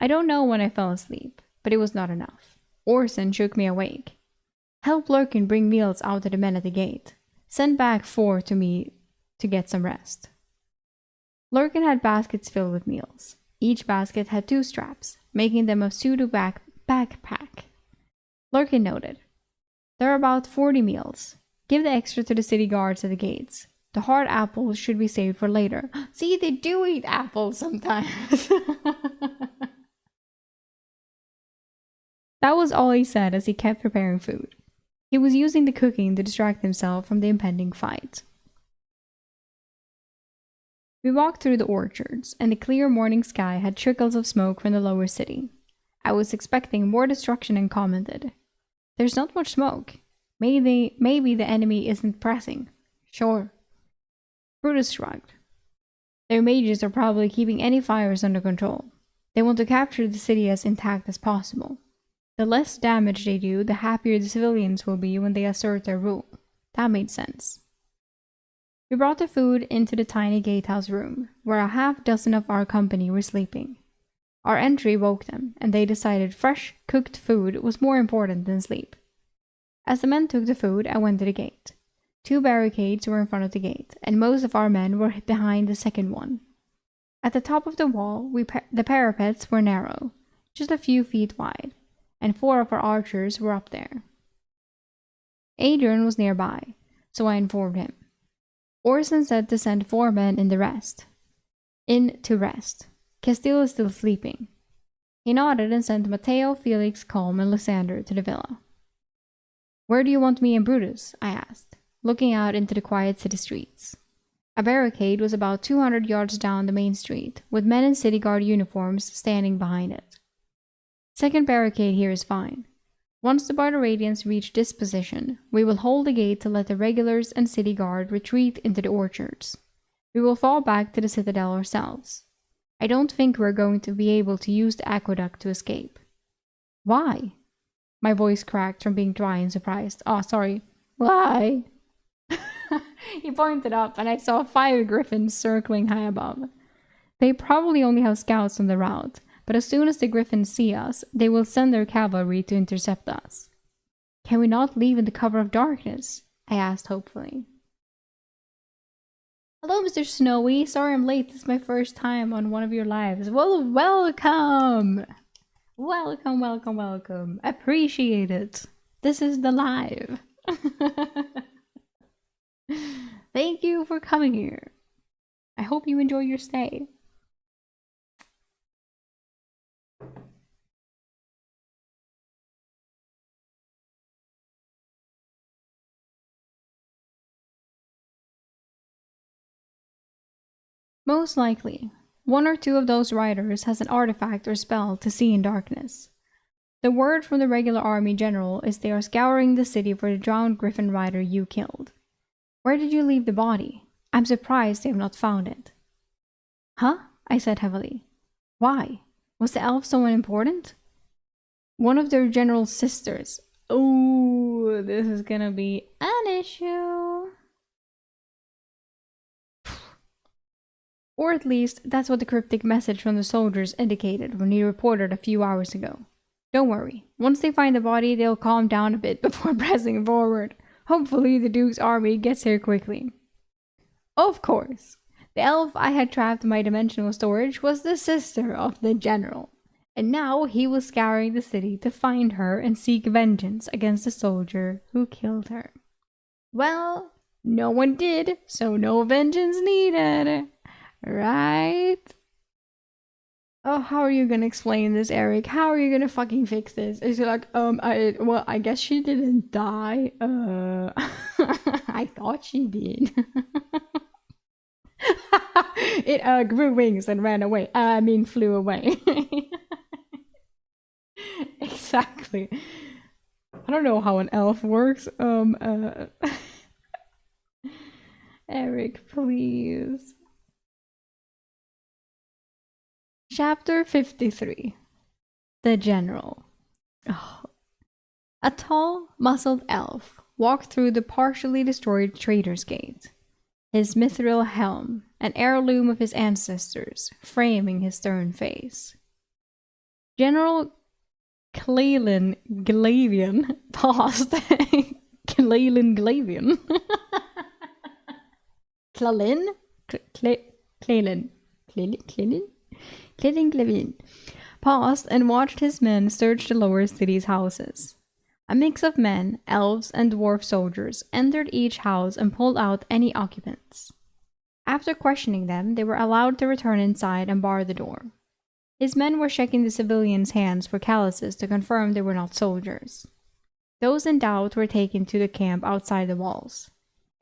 I don't know when I fell asleep, but it was not enough. Orson shook me awake. Help Lurkin bring meals out to the men at the gate. Send back 4 to me to get some rest. Lurkin had baskets filled with meals. Each basket had 2 straps, making them a pseudo backpack. Lurkin noted. There are about 40 meals. Give the extra to the city guards at the gates. The hard apples should be saved for later. See, they do eat apples sometimes. That was all he said as he kept preparing food. He was using the cooking to distract himself from the impending fight. We walked through the orchards, and the clear morning sky had trickles of smoke from the lower city. I was expecting more destruction and commented, "There's not much smoke. Maybe the enemy isn't pressing." Sure. Brutus shrugged. Their mages are probably keeping any fires under control. They want to capture the city as intact as possible. The less damage they do, the happier the civilians will be when they assert their rule. That made sense. We brought the food into the tiny gatehouse room, where a half-dozen of our company were sleeping. Our entry woke them, and they decided fresh, cooked food was more important than sleep. As the men took the food, I went to the gate. 2 barricades were in front of the gate, and most of our men were behind the second one. At the top of the wall, the parapets were narrow, just a few feet wide, and 4 of our archers were up there. Adrian was nearby, so I informed him. Orson said to send 4 men in to rest. Castile is still sleeping. He nodded and sent Matteo, Felix, Colm, and Lysander to the villa. Where do you want me and Brutus? I asked, looking out into the quiet city streets. A barricade was about 200 yards down the main street, with men in city guard uniforms standing behind it. Second barricade here is fine. Once the Barbaradians reach this position, we will hold the gate to let the regulars and city guard retreat into the orchards. We will fall back to the citadel ourselves. I don't think we're going to be able to use the aqueduct to escape. Why? My voice cracked from being dry and surprised. Oh, sorry. Why? He pointed up, and I saw 5 griffins circling high above. They probably only have scouts on the route, but as soon as the griffins see us, they will send their cavalry to intercept us. Can we not leave in the cover of darkness? I asked hopefully. Hello, Mr. Snowy. Sorry I'm late. This is my first time on one of your lives. Well, welcome! Welcome, welcome, welcome. Appreciate it. This is the live. Thank you for coming here. I hope you enjoy your stay. Most likely, 1 or 2 of those riders has an artifact or spell to see in darkness. The word from the regular army general is they are scouring the city for the drowned griffin rider you killed. Where did you leave the body? I'm surprised they have not found it. Huh? I said heavily. Why? Was the elf someone important? One of their general's sisters. Oh, this is gonna be an issue. Or at least, that's what the cryptic message from the soldiers indicated when he reported a few hours ago. Don't worry. Once they find the body, they'll calm down a bit before pressing forward. Hopefully the Duke's army gets here quickly. Of course. The elf I had trapped in my dimensional storage was the sister of the general. And now he was scouring the city to find her and seek vengeance against the soldier who killed her. Well, no one did, so no vengeance needed. Right? Oh, how are you gonna explain this, Eric? How are you gonna fucking fix this? Is it like, I guess she didn't die. I thought she did. It grew wings and ran away. Flew away. Exactly. I don't know how an elf works. Eric, please. Chapter 53. The General. Oh. A tall, muscled elf walked through the partially destroyed Trader's Gate, his mithril helm, an heirloom of his ancestors, framing his stern face. General Cleland Glavian paused. Cleland Glavian. Cleland Glavian paused and watched his men search the lower city's houses. A mix of men, elves, and dwarf soldiers entered each house and pulled out any occupants. After questioning them, they were allowed to return inside and bar the door. His men were checking the civilians' hands for calluses to confirm they were not soldiers. Those in doubt were taken to the camp outside the walls.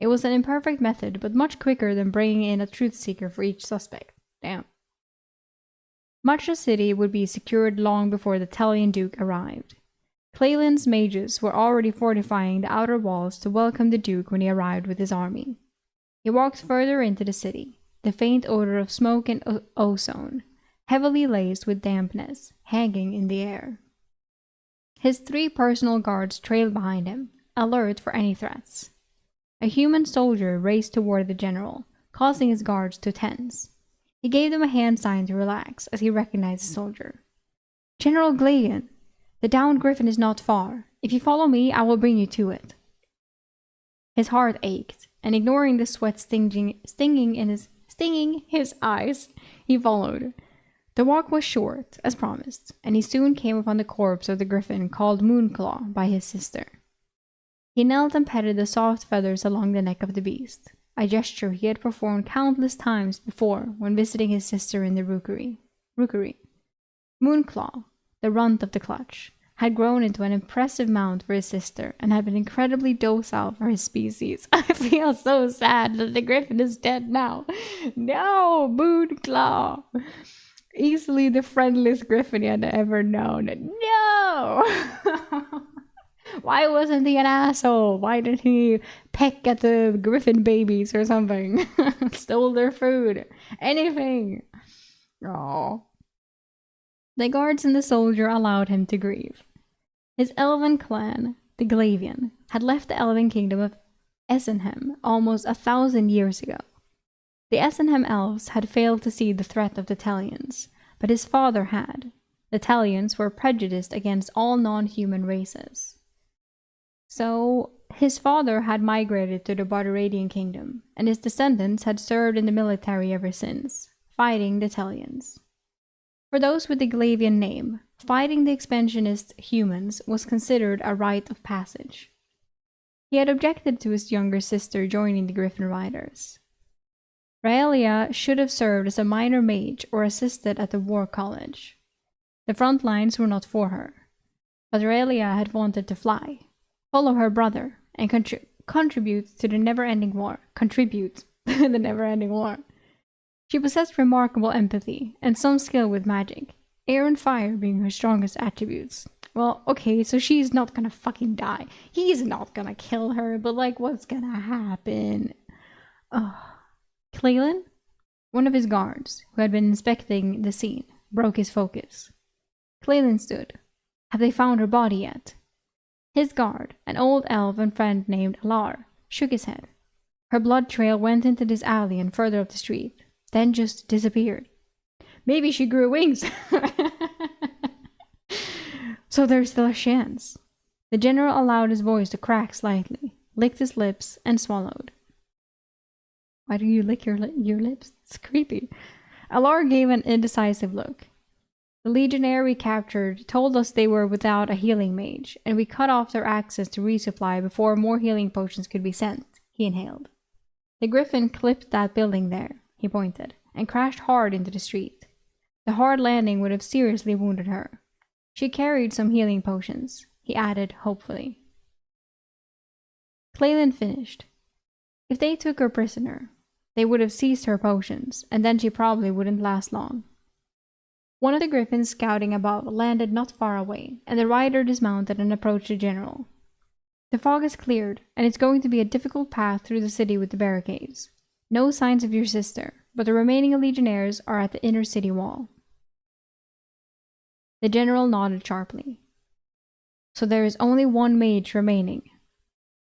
It was an imperfect method, but much quicker than bringing in a truth seeker for each suspect. Damn. Much of the city would be secured long before the Telian Duke arrived. Clayland's mages were already fortifying the outer walls to welcome the Duke when he arrived with his army. He walked further into the city, the faint odor of smoke and ozone, heavily laced with dampness, hanging in the air. His 3 personal guards trailed behind him, alert for any threats. A human soldier raced toward the general, causing his guards to tense. He gave them a hand sign to relax as he recognized the soldier. General Glavian, the downed griffin is not far. If you follow me, I will bring you to it. His heart ached, and ignoring the sweat stinging in his Stinging his eyes, he followed. The walk was short, as promised, and he soon came upon the corpse of the griffin called Moonclaw by his sister. He knelt and petted the soft feathers along the neck of the beast, a gesture he had performed countless times before when visiting his sister in the rookery. Moonclaw, the runt of the clutch, had grown into an impressive mount for his sister and had been incredibly docile for his species. I feel so sad that the griffin is dead now. No, Moonclaw! Easily the friendliest griffin he had ever known. No! Why wasn't he an asshole? Why didn't he peck at the griffin babies or something? Stole their food. Anything. Oh. The guards and the soldier allowed him to grieve. His elven clan, the Glavian, had left the elven kingdom of Essenham almost 1,000 years ago. The Essenham elves had failed to see the threat of the Talions, but his father had. The Talions were prejudiced against all non-human races. So, his father had migrated to the Barbaradian kingdom, and his descendants had served in the military ever since, fighting the Talions. For those with the Glavian name, fighting the expansionist humans was considered a rite of passage. He had objected to his younger sister joining the Griffin Riders. Raelia should have served as a minor mage or assisted at the war college. The front lines were not for her, but Raelia had wanted to fly, follow her brother, and contribute to the never-ending war. She possessed remarkable empathy and some skill with magic, air and fire being her strongest attributes. Well, okay, so she's not gonna fucking die. He's not gonna kill her, but like, what's gonna happen? Ugh. Cleland, one of his guards, who had been inspecting the scene, broke his focus. Cleland stood. Have they found her body yet? His guard, an old elven friend named Alar, shook his head. Her blood trail went into this alley and further up the street, then just disappeared. Maybe she grew wings. So there's still a chance. The general allowed his voice to crack slightly, licked his lips, and swallowed. Why do you lick your lips? It's creepy. Alar gave an indecisive look. The legionnaire we captured told us they were without a healing mage, and we cut off their access to resupply before more healing potions could be sent, he inhaled. The griffin clipped that building there, he pointed, and crashed hard into the street. The hard landing would have seriously wounded her. She carried some healing potions, he added hopefully. Cleland finished. If they took her prisoner, they would have seized her potions, and then she probably wouldn't last long. One of the griffins scouting above landed not far away, and the rider dismounted and approached the general. The fog has cleared, and it's going to be a difficult path through the city with the barricades. No signs of your sister, but the remaining legionnaires are at the inner city wall. The general nodded sharply. So there is only one mage remaining.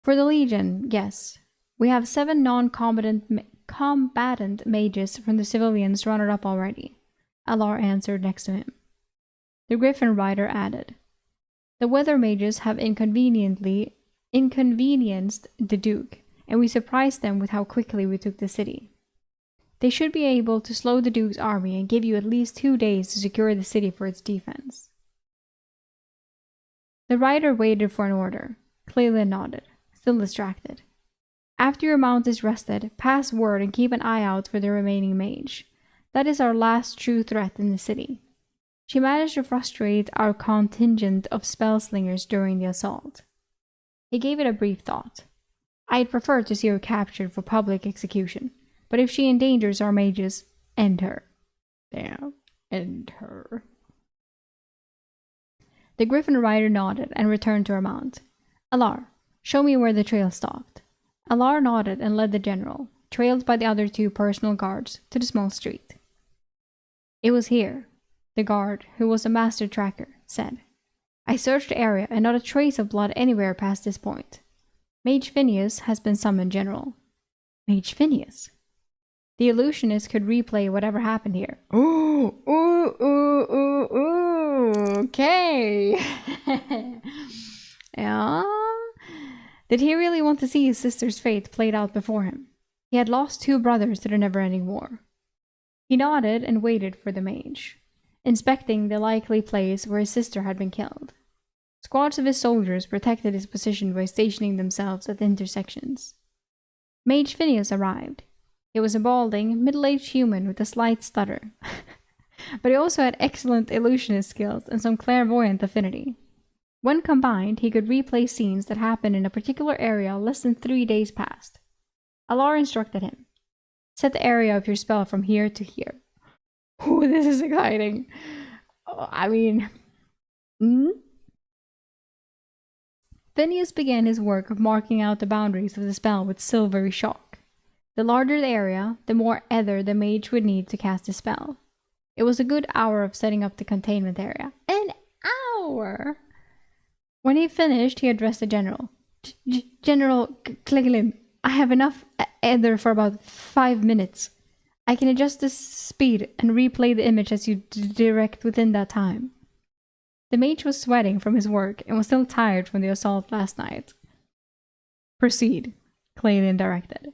For the legion, yes. We have 7 non-combatant mages from the civilians rounded up already, Alar answered next to him. The Griffin rider added, the weather mages have inconvenienced the Duke, and we surprised them with how quickly we took the city. They should be able to slow the Duke's army and give you at least 2 days to secure the city for its defense. The rider waited for an order. Cleland nodded, still distracted. After your mount is rested, pass word and keep an eye out for the remaining mage. That is our last true threat in the city. She managed to frustrate our contingent of spellslingers during the assault. He gave it a brief thought. I'd prefer to see her captured for public execution, but if she endangers our mages, end her. Damn, end her. The Griffin rider nodded and returned to her mount. Alar, show me where the trail stopped. Alar nodded and led the general, trailed by the other 2 personal guards, to the small street. It was here, the guard, who was a master tracker, said. I searched the area and not a trace of blood anywhere past this point. Mage Phineas has been summoned, General. Mage Phineas? The illusionist could replay whatever happened here. Ooh, okay. Yeah. Did he really want to see his sister's fate played out before him? He had lost 2 brothers to the never-ending war. He nodded and waited for the mage, inspecting the likely place where his sister had been killed. Squads of his soldiers protected his position by stationing themselves at the intersections. Mage Phineas arrived. He was a balding, middle-aged human with a slight stutter. But he also had excellent illusionist skills and some clairvoyant affinity. When combined, he could replay scenes that happened in a particular area less than 3 days past. Alar instructed him. Set the area of your spell from here to here. Ooh, this is exciting. Phineas began his work of marking out the boundaries of the spell with silvery chalk. The larger the area, the more ether the mage would need to cast a spell. It was a good hour of setting up the containment area. An hour! When he finished, he addressed the general. General Cleglin, I have enough ether for about 5 minutes. I can adjust the speed and replay the image as you direct within that time. The mage was sweating from his work and was still tired from the assault last night. Proceed, Cleglin directed.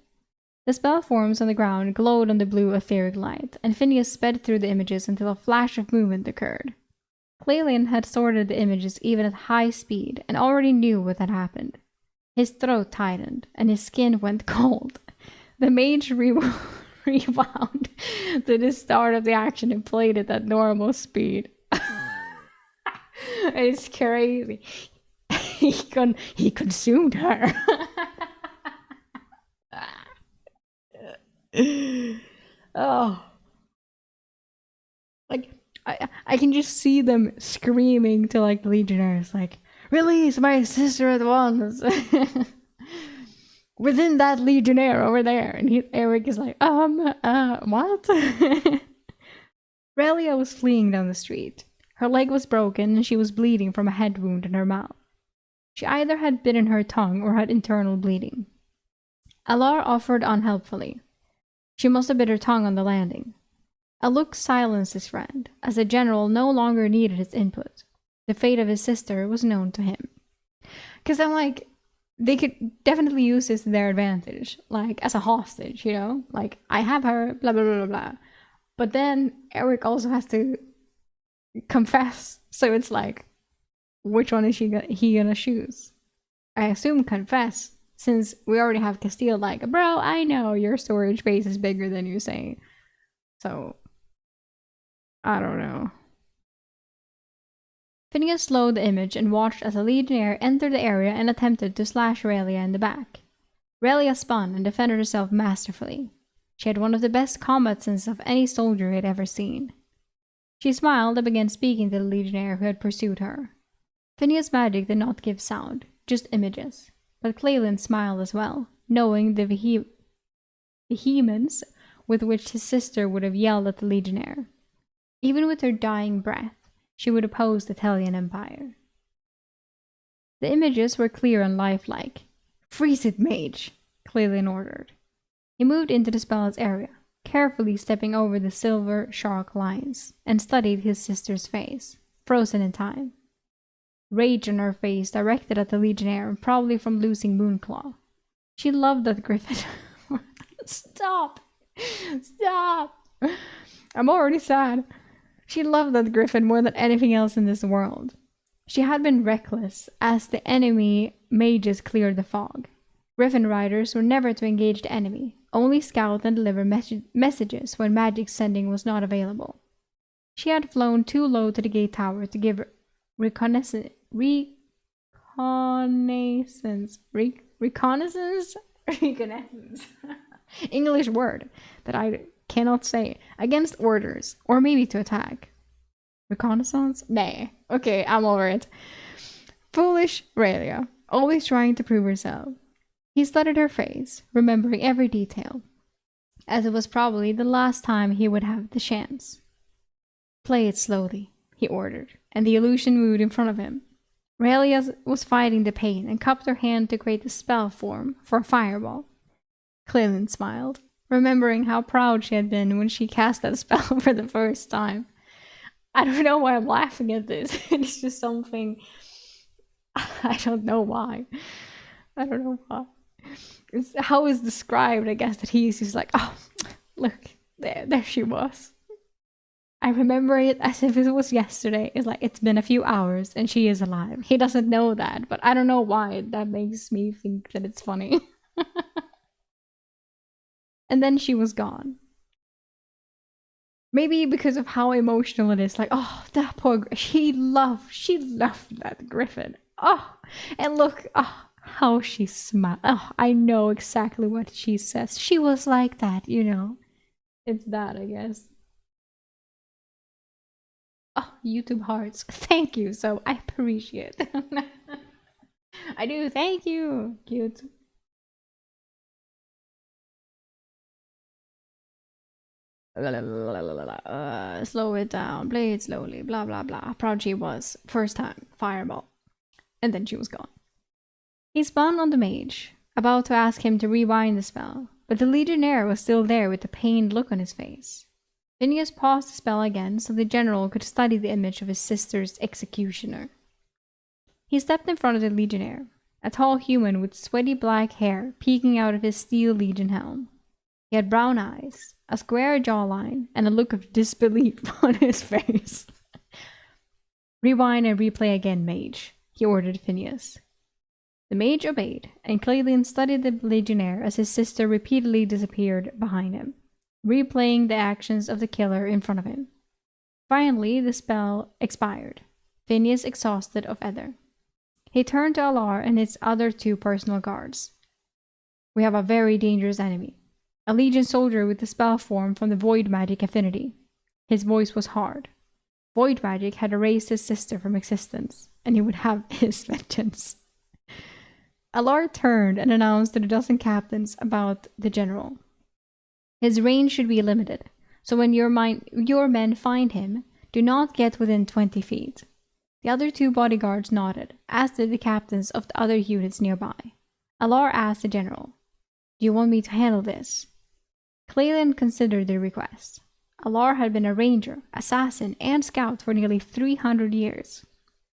The spell forms on the ground glowed on the blue etheric light, and Phineas sped through the images until a flash of movement occurred. Cleglin had sorted the images even at high speed and already knew what had happened. His throat tightened, and his skin went cold. The mage rewound to the start of the action and played it at normal speed. It's crazy. He consumed her. Oh. Like, I can just see them screaming to, like, the Legionnaires, like, release my sister at once! Within that Legionnaire over there. And Eric is like, what? Relia was fleeing down the street. Her leg was broken and she was bleeding from a head wound in her mouth. She either had bitten her tongue or had internal bleeding. Alar offered unhelpfully. She must have bit her tongue on the landing. A look silenced his friend, as the general no longer needed his input. The fate of his sister was known to him. Because I'm like, they could definitely use this to their advantage, like as a hostage, you know? Like, I have her, blah, blah, blah, blah, blah. But then Eric also has to confess, so it's like, which one is he gonna choose? I assume confess, since we already have Castile like, bro, I know your storage space is bigger than you say. So, I don't know. Phineas slowed the image and watched as a Legionnaire entered the area and attempted to slash Relia in the back. Relia spun and defended herself masterfully. She had one of the best combat senses of any soldier he had ever seen. She smiled and began speaking to the Legionnaire who had pursued her. Phineas' magic did not give sound, just images. But Cleglin smiled as well, knowing the vehemence with which his sister would have yelled at the Legionnaire. Even with her dying breath, she would oppose the Telian Empire. The images were clear and lifelike. Freeze it, mage, Cleglin ordered. He moved into the spell's area, carefully stepping over the silver shark lines, and studied his sister's face, frozen in time. Rage on her face directed at the Legionnaire, probably from losing Moonclaw. She loved that griffin. Stop! Stop! I'm already sad. She loved that griffin more than anything else in this world. She had been reckless as the enemy mages cleared the fog. Griffin riders were never to engage the enemy, only scout and deliver messages when magic sending was not available. She had flown too low to the gate tower to give reconnaissance. English word that I cannot say. Against orders, or maybe to attack. Reconnaissance? Nah. Okay, I'm over it. Foolish Relia, always trying to prove herself. He studied her face, remembering every detail, as it was probably the last time he would have the chance. Play it slowly, he ordered, and the illusion moved in front of him. Relia was fighting the pain and cupped her hand to create the spell form for a fireball. Cleglin smiled, remembering how proud she had been when she cast that spell for the first time. I don't know why I'm laughing at this. It's just something... I don't know why. I don't know why. It's how it's described, I guess, that he's just like, oh, look, there she was. I remember it as if it was yesterday. It's like, it's been a few hours and she is alive. He doesn't know that, but I don't know why that makes me think that it's funny. And then she was gone. Maybe because of how emotional it is. Like, oh, that poor, she loved that griffin. Oh, and look, oh, how she smiled. Oh, I know exactly what she says. She was like that, you know. It's that, I guess. Oh, YouTube hearts. Thank you. So I appreciate it. I do. Thank you. Cute. Slow it down. Play it slowly. Blah, blah, blah. Proud she was. First time. Fireball. And then she was gone. He spun on the mage, about to ask him to rewind the spell, but the legionnaire was still there with a pained look on his face. Phineas paused the spell again so the general could study the image of his sister's executioner. He stepped in front of the legionnaire, a tall human with sweaty black hair peeking out of his steel legion helm. He had brown eyes, a square jawline, and a look of disbelief on his face. Rewind and replay again, mage, he ordered Phineas. The mage obeyed, and Clayton studied the legionnaire as his sister repeatedly disappeared behind him, replaying the actions of the killer in front of him. Finally, the spell expired, Phineas exhausted of ether. He turned to Alar and his other two personal guards. We have a very dangerous enemy, a legion soldier with the spell form from the void magic affinity. His voice was hard. Void magic had erased his sister from existence, and he would have his vengeance. Alar turned and announced to the dozen captains about the general. His range should be limited, so when your men find him, do not get within 20 feet. The other two bodyguards nodded, as did the captains of the other units nearby. Alar asked the general, "Do you want me to handle this?" Clayton considered the request. Alar had been a ranger, assassin, and scout for nearly 300 years.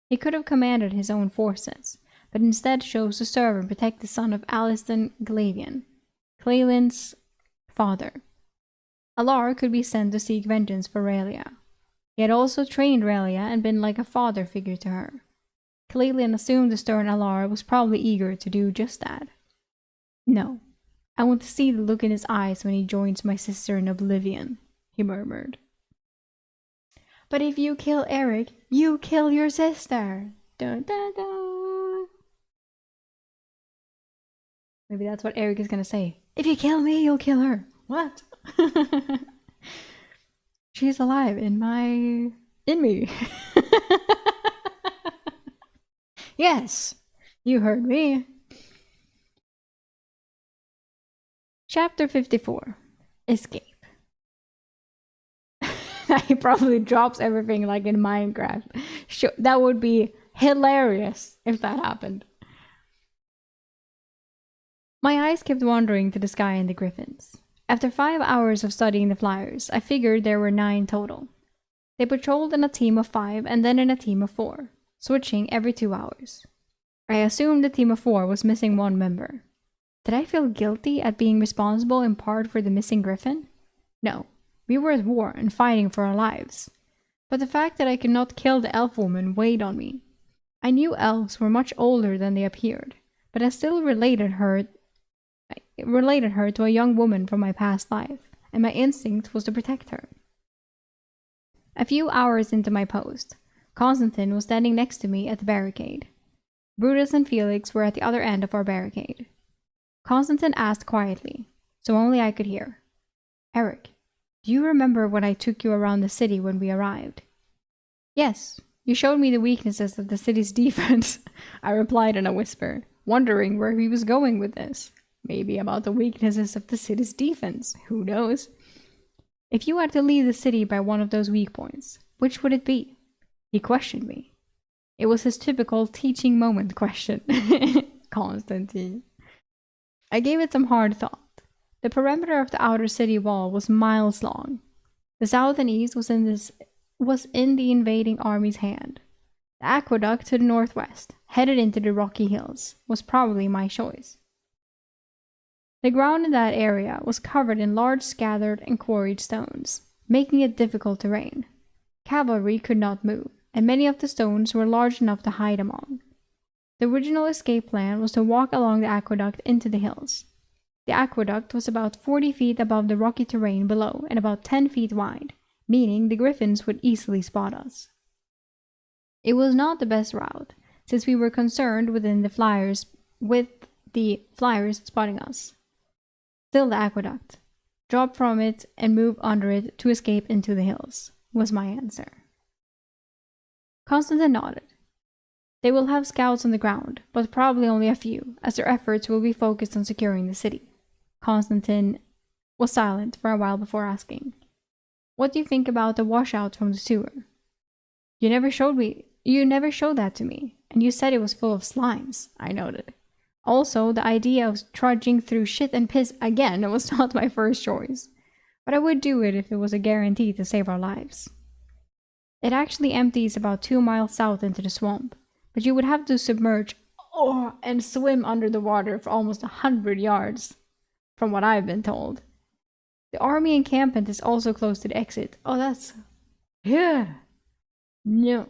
He could have commanded his own forces, but instead chose to serve and protect the son of Aliston Glavian, Claylin's father. Alar could be sent to seek vengeance for Raylia. He had also trained Raylia and been like a father figure to her. Claylin assumed the stern Alar was probably eager to do just that. "No, I want to see the look in his eyes when he joins my sister in oblivion," he murmured. "But if you kill Eric, you kill your sister. Dun, dun, dun. Maybe that's what Eric is gonna say. If you kill me, you'll kill her. What? She's alive in me. Yes, you heard me. Chapter 54. Escape. He probably drops everything like in Minecraft. That would be hilarious if that happened. My eyes kept wandering to the sky and the griffins. After 5 hours of studying the flyers, I figured there were 9 total. They patrolled in a team of 5 and then in a team of 4, switching every 2 hours. I assumed the team of 4 was missing 1 member. Did I feel guilty at being responsible in part for the missing griffin? No, we were at war and fighting for our lives. But the fact that I could not kill the elf woman weighed on me. I knew elves were much older than they appeared, but I still related her to a young woman from my past life, and my instinct was to protect her. A few hours into my post, Constantine was standing next to me at the barricade. Brutus and Felix were at the other end of our barricade. Constantine asked quietly, so only I could hear, "Eric, do you remember when I took you around the city when we arrived?" "Yes, you showed me the weaknesses of the city's defense," I replied in a whisper, wondering where he was going with this. Maybe about the weaknesses of the city's defense, who knows? "If you had to leave the city by one of those weak points, which would it be?" He questioned me. It was his typical teaching moment question. Constantine. I gave it some hard thought. The perimeter of the outer city wall was miles long. The south and east was in the invading army's hand. The aqueduct to the northwest, headed into the rocky hills, was probably my choice. The ground in that area was covered in large scattered and quarried stones, making it difficult terrain. Cavalry could not move, and many of the stones were large enough to hide among. The original escape plan was to walk along the aqueduct into the hills. The aqueduct was about 40 feet above the rocky terrain below and about 10 feet wide, meaning the griffins would easily spot us. It was not the best route, since we were concerned with the flyers spotting us. Still the aqueduct. Drop from it and move under it to escape into the hills, was my answer. Constantine nodded. They will have scouts on the ground, but probably only a few, as their efforts will be focused on securing the city. Constantine was silent for a while before asking, "What do you think about the washout from the sewer? You never showed that to me, and you said it was full of slimes," I noted. Also, the idea of trudging through shit and piss again was not my first choice, but I would do it if it was a guarantee to save our lives. It actually empties about 2 miles south into the swamp, but you would have to submerge and swim under the water for almost 100 yards, from what I've been told. The army encampment is also close to the exit. Oh, that's... yeah. No.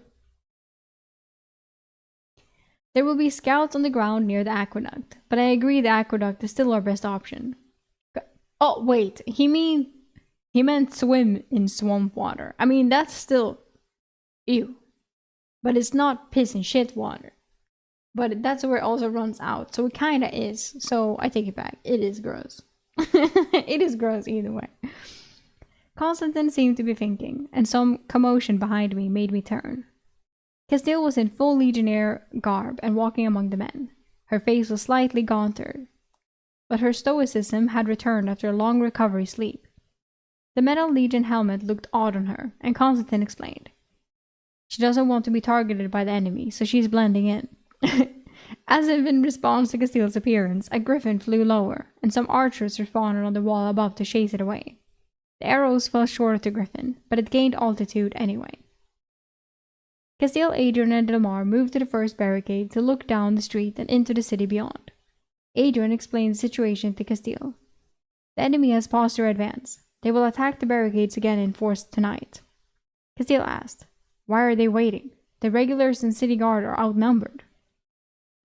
There will be scouts on the ground near the aqueduct, but I agree the aqueduct is still our best option. Oh, wait. He meant swim in swamp water. I mean, that's still... ew. But it's not piss and shit water. But that's where it also runs out, so it kinda is. So I take it back. It is gross. It is gross either way. Constantine seemed to be thinking, and some commotion behind me made me turn. Castile was in full legionnaire garb and walking among the men. Her face was slightly gaunted, but her stoicism had returned after a long recovery sleep. The metal legion helmet looked odd on her, and Constantine explained. She doesn't want to be targeted by the enemy, so she's blending in. As if in response to Castile's appearance, a griffin flew lower, and some archers responded on the wall above to chase it away. The arrows fell short of the griffin, but it gained altitude anyway. Castile, Adrian, and Delmar moved to the first barricade to look down the street and into the city beyond. Adrian explained the situation to Castile. The enemy has paused their advance. They will attack the barricades again in force tonight. Castile asked, "Why are they waiting? The regulars and city guard are outnumbered."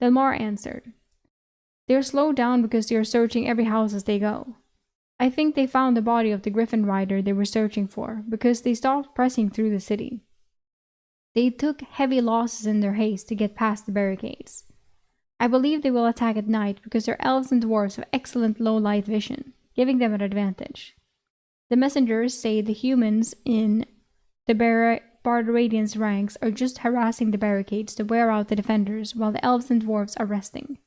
Delmar answered, "They are slowed down because they are searching every house as they go. I think they found the body of the griffin rider they were searching for because they stopped pressing through the city. They took heavy losses in their haste to get past the barricades. I believe they will attack at night because their elves and dwarves have excellent low-light vision, giving them an advantage. The messengers say the humans in the Barbaradians' ranks are just harassing the barricades to wear out the defenders while the elves and dwarves are resting."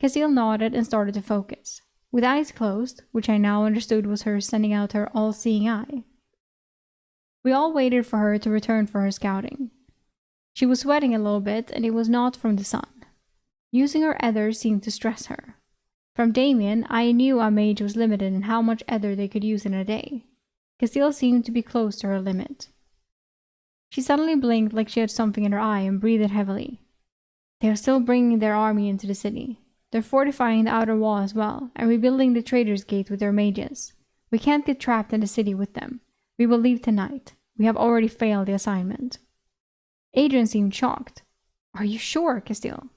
Castile nodded and started to focus, with eyes closed, which I now understood was her sending out her all-seeing eye. We all waited for her to return for her scouting. She was sweating a little bit, and it was not from the sun. Using her ether seemed to stress her. From Damien, I knew a mage was limited in how much ether they could use in a day. Castile seemed to be close to her limit. She suddenly blinked like she had something in her eye and breathed heavily. "They are still bringing their army into the city. They're fortifying the outer wall as well, and rebuilding the Trader's Gate with their mages. We can't get trapped in the city with them. We will leave tonight. We have already failed the assignment." Adrian seemed shocked. "Are you sure, Castile?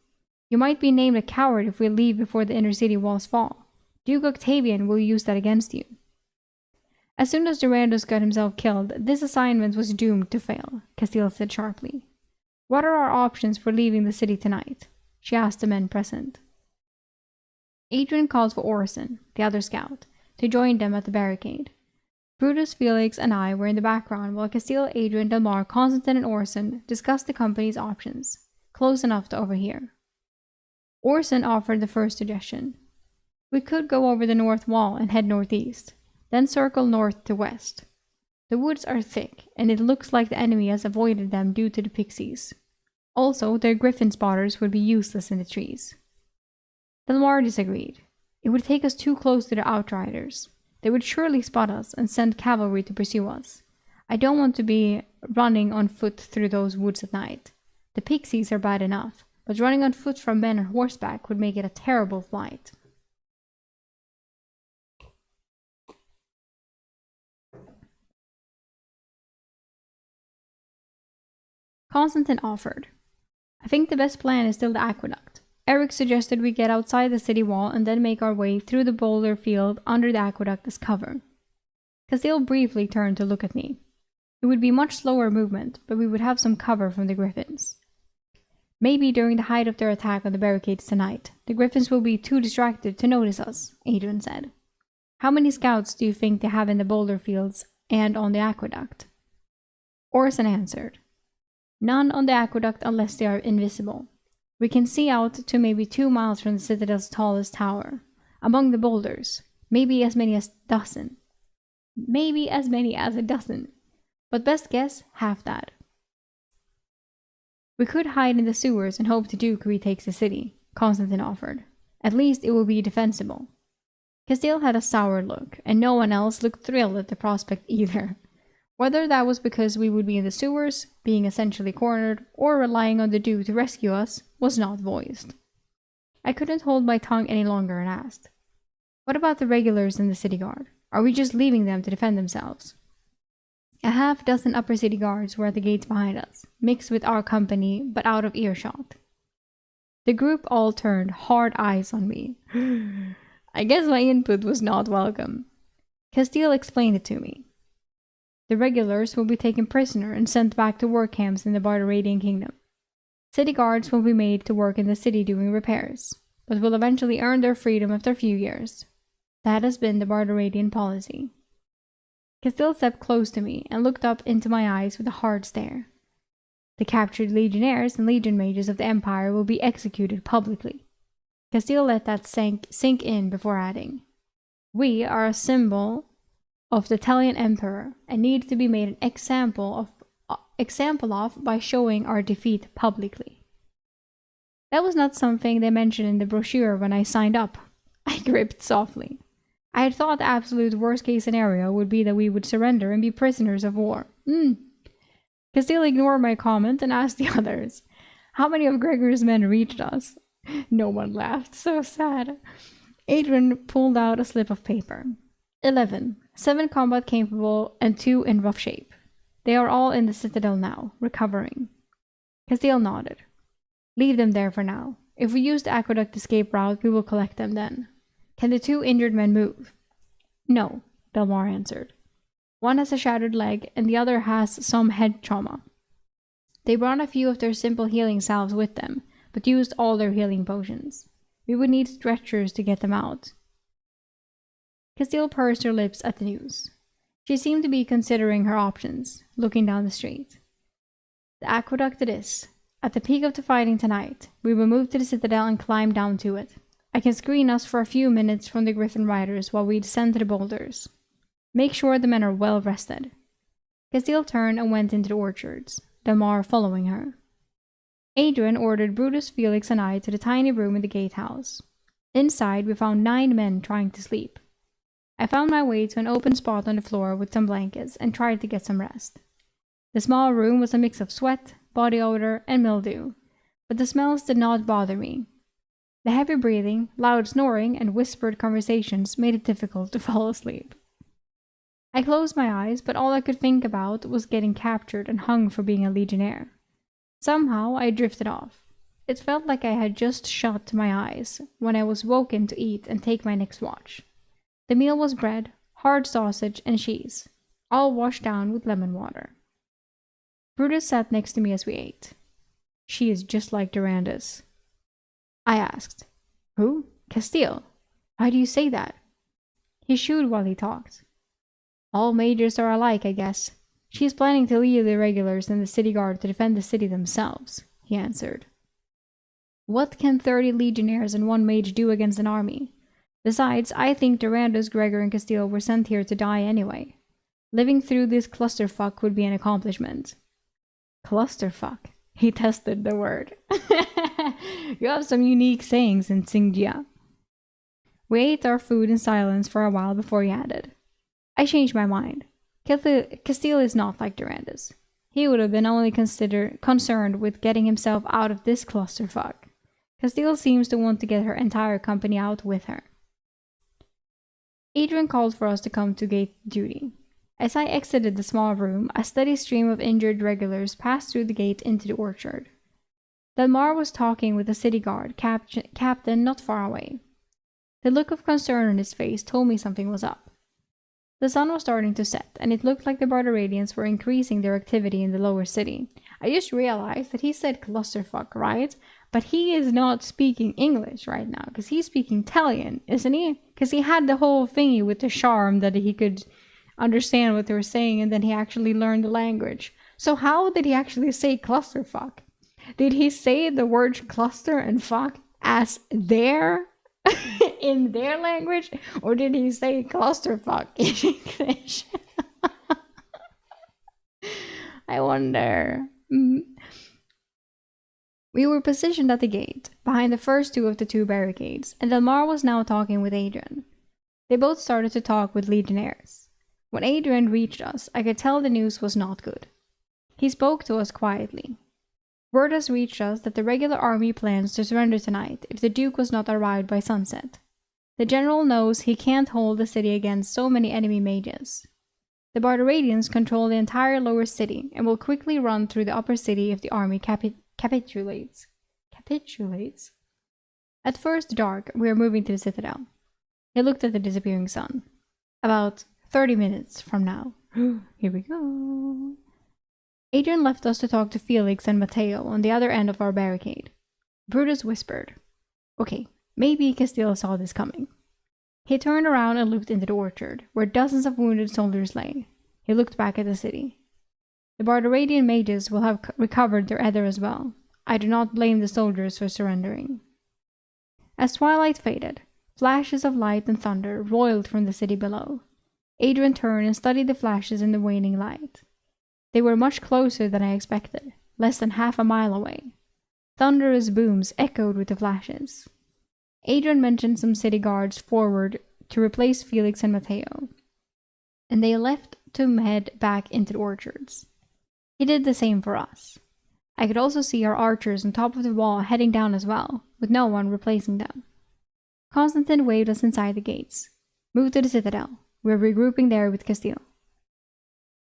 You might be named a coward if we leave before the inner city walls fall. Duke Octavian will use that against you." "As soon as Durandus got himself killed, this assignment was doomed to fail," Castile said sharply. "What are our options for leaving the city tonight?" she asked the men present. Adrian called for Orson, the other scout, to join them at the barricade. Brutus, Felix, and I were in the background while Castile, Adrian, Delmar, Constantine, and Orson discussed the company's options, close enough to overhear. Orson offered the first suggestion. "We could go over the north wall and head northeast, then circle north to west. The woods are thick, and it looks like the enemy has avoided them due to the pixies. Also, their griffin spotters would be useless in the trees." Delmar disagreed. "It would take us too close to the outriders. They would surely spot us and send cavalry to pursue us. I don't want to be running on foot through those woods at night. The pixies are bad enough, but running on foot from men on horseback would make it a terrible flight." Constantine offered. I think the best plan is still the aqueduct. Eric suggested we get outside the city wall and then make our way through the boulder field under the aqueduct as cover. Castile briefly turned to look at me. It would be much slower movement, but we would have some cover from the griffins. Maybe during the height of their attack on the barricades tonight, the griffins will be too distracted to notice us, Adrian said. How many scouts do you think they have in the boulder fields and on the aqueduct? Orson answered. None on the aqueduct unless they are invisible. We can see out to maybe 2 miles from the citadel's tallest tower. Among the boulders, maybe as many as a dozen. But best guess, half that. We could hide in the sewers and hope the Duke retakes the city, Constantine offered. At least it will be defensible. Castile had a sour look, and no one else looked thrilled at the prospect either. Whether that was because we would be in the sewers, being essentially cornered, or relying on the Duke to rescue us, was not voiced. I couldn't hold my tongue any longer and asked, What about the regulars in the city guard? Are we just leaving them to defend themselves? A half-dozen upper city guards were at the gates behind us, mixed with our company, but out of earshot. The group all turned hard eyes on me. I guess my input was not welcome. Castile explained it to me. The regulars will be taken prisoner and sent back to work camps in the Barbaradian Kingdom. City guards will be made to work in the city doing repairs, but will eventually earn their freedom after a few years. That has been the Barbaradian policy. Castile stepped close to me and looked up into my eyes with a hard stare. The captured legionnaires and legion mages of the Empire will be executed publicly. Castile let that sink in before adding, We are a symbol of the Italian Emperor and need to be made an example of by showing our defeat publicly. That was not something they mentioned in the brochure when I signed up. I gripped softly. I had thought the absolute worst-case scenario would be that we would surrender and be prisoners of war. Castile ignored my comment and asked the others, How many of Gregor's men reached us? No one laughed. So sad. Adrian pulled out a slip of paper. 11. 7 combat capable and 2 in rough shape. They are all in the citadel now, recovering. Castile nodded. Leave them there for now. If we use the aqueduct escape route, we will collect them then. Can the 2 injured men move? No, Belmar answered. One has a shattered leg, and the other has some head trauma. They brought a few of their simple healing salves with them, but used all their healing potions. We would need stretchers to get them out. Castile pursed her lips at the news. She seemed to be considering her options, looking down the street. The aqueduct it is. At the peak of the fighting tonight, we will move to the citadel and climb down to it. I can screen us for a few minutes from the Griffin riders while we descend to the boulders. Make sure the men are well rested. Castile turned and went into the orchards, Delmar following her. Adrian ordered Brutus, Felix, and I to the tiny room in the gatehouse. Inside, we found 9 men trying to sleep. I found my way to an open spot on the floor with some blankets and tried to get some rest. The small room was a mix of sweat, body odor, and mildew, but the smells did not bother me. The heavy breathing, loud snoring, and whispered conversations made it difficult to fall asleep. I closed my eyes, but all I could think about was getting captured and hung for being a legionnaire. Somehow I drifted off. It felt like I had just shut my eyes when I was woken to eat and take my next watch. The meal was bread, hard sausage, and cheese, all washed down with lemon water. Brutus sat next to me as we ate. She is just like Durandus. I asked, Who? Castile? Why do you say that? He chewed while he talked. All majors are alike, I guess. She is planning to lead the regulars and the city guard to defend the city themselves, he answered. What can 30 legionnaires and 1 mage do against an army? Besides, I think Durandus, Gregor, and Castile were sent here to die anyway. Living through this clusterfuck would be an accomplishment. Clusterfuck. He tested the word. You have some unique sayings in Singia. We ate our food in silence for a while before he added, I changed my mind. Castile is not like Durandus. He would have been only concerned with getting himself out of this clusterfuck. Castile seems to want to get her entire company out with her. Adrian called for us to come to gate duty. As I exited the small room, a steady stream of injured regulars passed through the gate into the orchard. Delmar was talking with a city guard captain not far away. The look of concern on his face told me something was up. The sun was starting to set, and it looked like the Barbaradians were increasing their activity in the lower city. I just realized that he said clusterfuck, right? But he is not speaking English right now, because he's speaking Italian, isn't he? Because he had the whole thingy with the charm that he could understand what they were saying, and then he actually learned the language. So how did he actually say clusterfuck? Did he say the word cluster and fuck as their in their language, or did he say clusterfuck in English? I wonder. We were positioned at the gate, behind the first two of the two barricades, and Delmar was now talking with Adrian. They both started to talk with legionnaires. When Adrian reached us, I could tell the news was not good. He spoke to us quietly. Word has reached us that the regular army plans to surrender tonight if the Duke was not arrived by sunset. The general knows he can't hold the city against so many enemy mages. The Barbaradians control the entire lower city and will quickly run through the upper city if the army capitulates. Capitulates? At first dark, we are moving to the citadel. He looked at the disappearing sun. About 30 minutes from now. Here we go. Adrian left us to talk to Felix and Matteo on the other end of our barricade. Brutus whispered. Okay, maybe Castile saw this coming. He turned around and looked into the orchard, where dozens of wounded soldiers lay. He looked back at the city. The Barbaradian mages will have recovered their ether as well. I do not blame the soldiers for surrendering. As twilight faded, flashes of light and thunder roiled from the city below. Adrian turned and studied the flashes in the waning light. They were much closer than I expected, less than half a mile away. Thunderous booms echoed with the flashes. Adrian mentioned some city guards forward to replace Felix and Matteo, and they left to head back into the orchards. He did the same for us. I could also see our archers on top of the wall heading down as well, with no one replacing them. Constantine waved us inside the gates. Move to the citadel. We're regrouping there with Castile.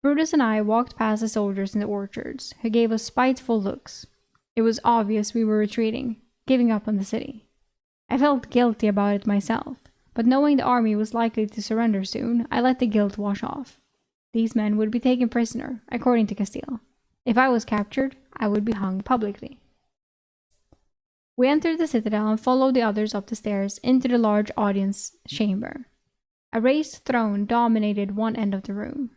Brutus and I walked past the soldiers in the orchards, who gave us spiteful looks. It was obvious we were retreating, giving up on the city. I felt guilty about it myself, but knowing the army was likely to surrender soon, I let the guilt wash off. These men would be taken prisoner, according to Castile. If I was captured, I would be hung publicly. We entered the citadel and followed the others up the stairs into the large audience chamber. A raised throne dominated one end of the room.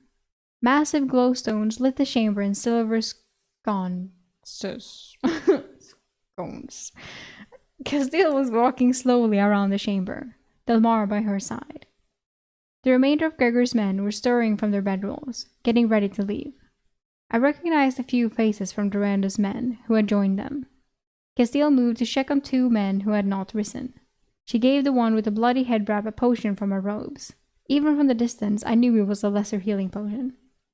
Massive glowstones lit the chamber in silver sconces. Scones. Castile was walking slowly around the chamber, Delmar by her side. The remainder of Gregor's men were stirring from their bedrolls, getting ready to leave. I recognized a few faces from Dorando's men who had joined them. Castile moved to check on two men who had not risen. She gave the one with the bloody head wrap a potion from her robes. Even from the distance, I knew it was a lesser healing potion.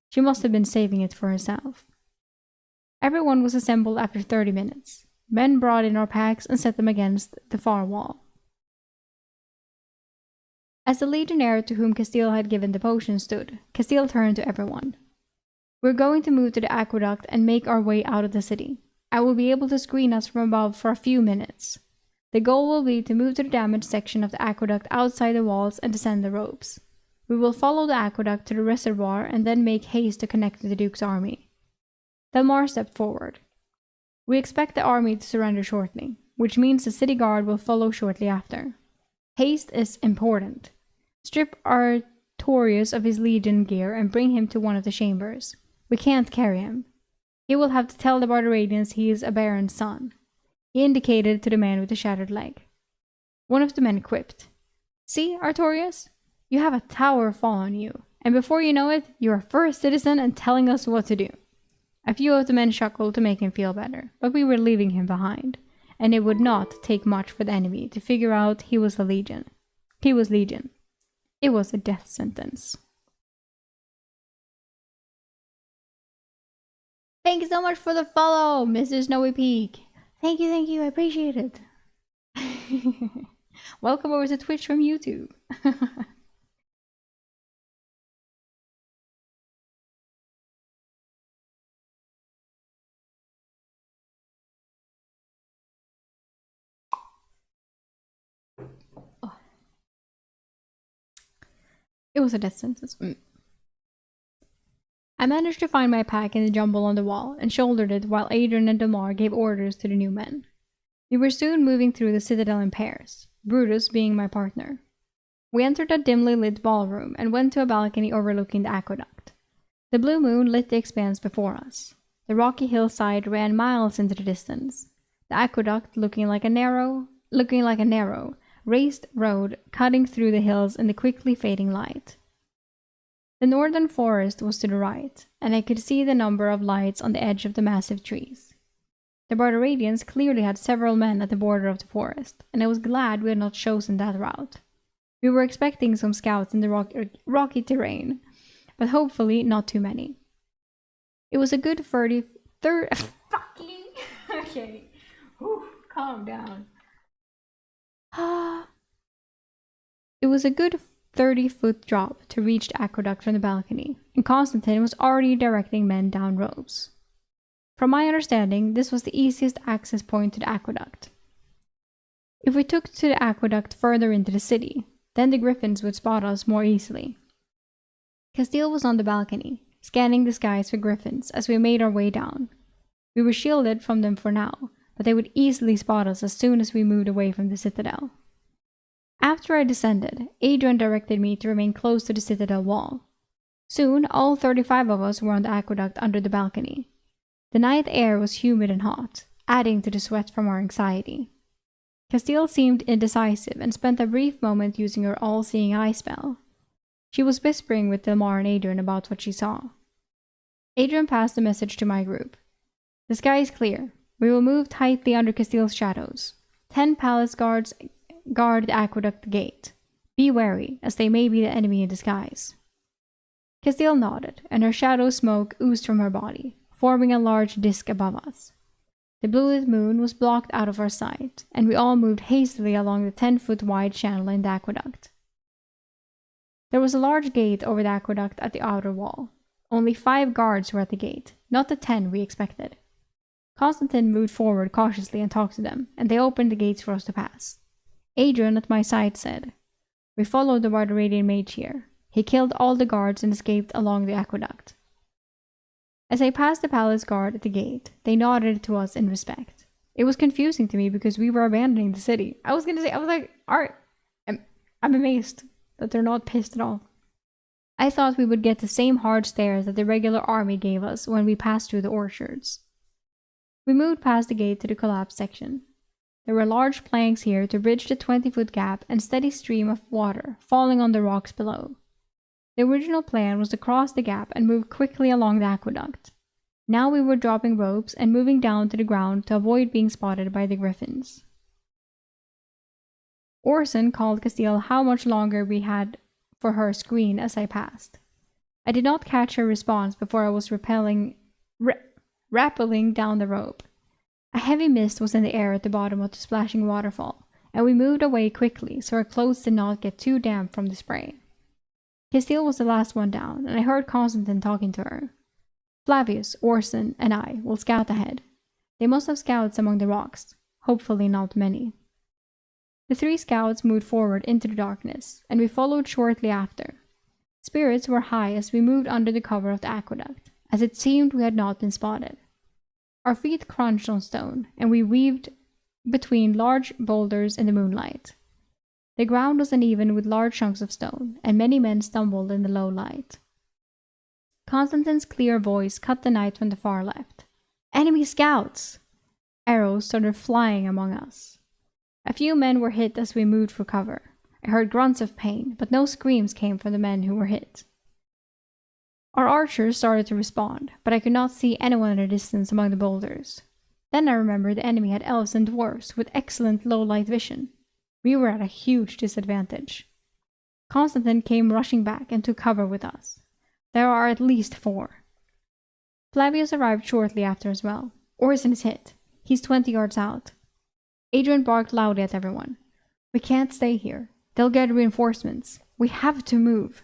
She must have been saving it for herself. Everyone was assembled after 30 minutes. Men brought in our packs and set them against the far wall. As the legionnaire to whom Castile had given the potion stood, Castile turned to everyone. We're going to move to the aqueduct and make our way out of the city. I will be able to screen us from above for a few minutes. The goal will be to move to the damaged section of the aqueduct outside the walls and descend the ropes. We will follow the aqueduct to the reservoir and then make haste to connect to the Duke's army. Delmar stepped forward. We expect the army to surrender shortly, which means the city guard will follow shortly after. Haste is important. Strip Artorius of his legion gear and bring him to one of the chambers. We can't carry him. He will have to tell the Barbaradians he is a baron's son. He indicated to the man with the shattered leg. One of the men quipped, See, Artorius? You have a tower fall on you, and before you know it, you are first citizen and telling us what to do. A few of the men chuckled to make him feel better, but we were leaving him behind, and it would not take much for the enemy to figure out he was Legion. He was Legion. It was a death sentence. Thank you so much for the follow, Mr. Snowy Peak. Thank you, I appreciate it. Welcome over to Twitch from YouTube. It was a death sentence. I managed to find my pack in the jumble on the wall and shouldered it while Adrian and Damar gave orders to the new men. We were soon moving through the citadel in pairs, Brutus being my partner. We entered a dimly lit ballroom and went to a balcony overlooking the aqueduct. The blue moon lit the expanse before us. The rocky hillside ran miles into the distance, the aqueduct looking like a narrow, raised road cutting through the hills in the quickly fading light. The northern forest was to the right, and I could see the number of lights on the edge of the massive trees. The Barbaradians clearly had several men at the border of the forest, and I was glad we had not chosen that route. We were expecting some scouts in the rocky terrain, but hopefully not too many. It was a good 30... Fucking... Okay. Whew, calm down. It was a good 30-foot drop to reach the aqueduct from the balcony, and Constantine was already directing men down rows. From my understanding, this was the easiest access point to the aqueduct. If we took to the aqueduct further into the city, then the griffins would spot us more easily. Castile was on the balcony, scanning the skies for griffins as we made our way down. We were shielded from them for now, but they would easily spot us as soon as we moved away from the citadel. After I descended, Adrian directed me to remain close to the citadel wall. Soon, all 35 of us were on the aqueduct under the balcony. The night air was humid and hot, adding to the sweat from our anxiety. Castile seemed indecisive and spent a brief moment using her all-seeing eye spell. She was whispering with Delmar and Adrian about what she saw. Adrian passed the message to my group. The sky is clear. We will move tightly under Castile's shadows. 10 palace guards guard the aqueduct gate. Be wary, as they may be the enemy in disguise. Castile nodded, and her shadow smoke oozed from her body, forming a large disk above us. The blue-lit moon was blocked out of our sight, and we all moved hastily along the 10-foot wide channel in the aqueduct. There was a large gate over the aqueduct at the outer wall. Only 5 guards were at the gate, not the 10 we expected. Constantine moved forward cautiously and talked to them, and they opened the gates for us to pass. Adrian at my side said, "We followed the Barbaradian mage here. He killed all the guards and escaped along the aqueduct." As I passed the palace guard at the gate, they nodded to us in respect. It was confusing to me because we were abandoning the city. I was like, alright, I'm amazed that they're not pissed at all. I thought we would get the same hard stares that the regular army gave us when we passed through the orchards. We moved past the gate to the collapsed section. There were large planks here to bridge the 20-foot gap and steady stream of water falling on the rocks below. The original plan was to cross the gap and move quickly along the aqueduct. Now we were dropping ropes and moving down to the ground to avoid being spotted by the griffins. Orson called Castile how much longer we had for her screen as I passed. I did not catch her response before I was rappelling down the rope. A heavy mist was in the air at the bottom of the splashing waterfall, and we moved away quickly so our clothes did not get too damp from the spray. Castile was the last one down, and I heard Constantine talking to her. Flavius, Orson, and I will scout ahead. They must have scouts among the rocks, hopefully not many. The 3 scouts moved forward into the darkness, and we followed shortly after. Spirits were high as we moved under the cover of the aqueduct, as it seemed we had not been spotted. Our feet crunched on stone, and we weaved between large boulders in the moonlight. The ground was uneven with large chunks of stone, and many men stumbled in the low light. Constantine's clear voice cut the night from the far left. "Enemy scouts!" Arrows started flying among us. A few men were hit as we moved for cover. I heard grunts of pain, but no screams came from the men who were hit. Our archers started to respond, but I could not see anyone in the distance among the boulders. Then I remembered the enemy had elves and dwarves with excellent low-light vision. We were at a huge disadvantage. Constantine came rushing back and took cover with us. There are at least 4. Flavius arrived shortly after as well. Orson is hit. He's 20 yards out. Adrian barked loudly at everyone. "We can't stay here. They'll get reinforcements. We have to move."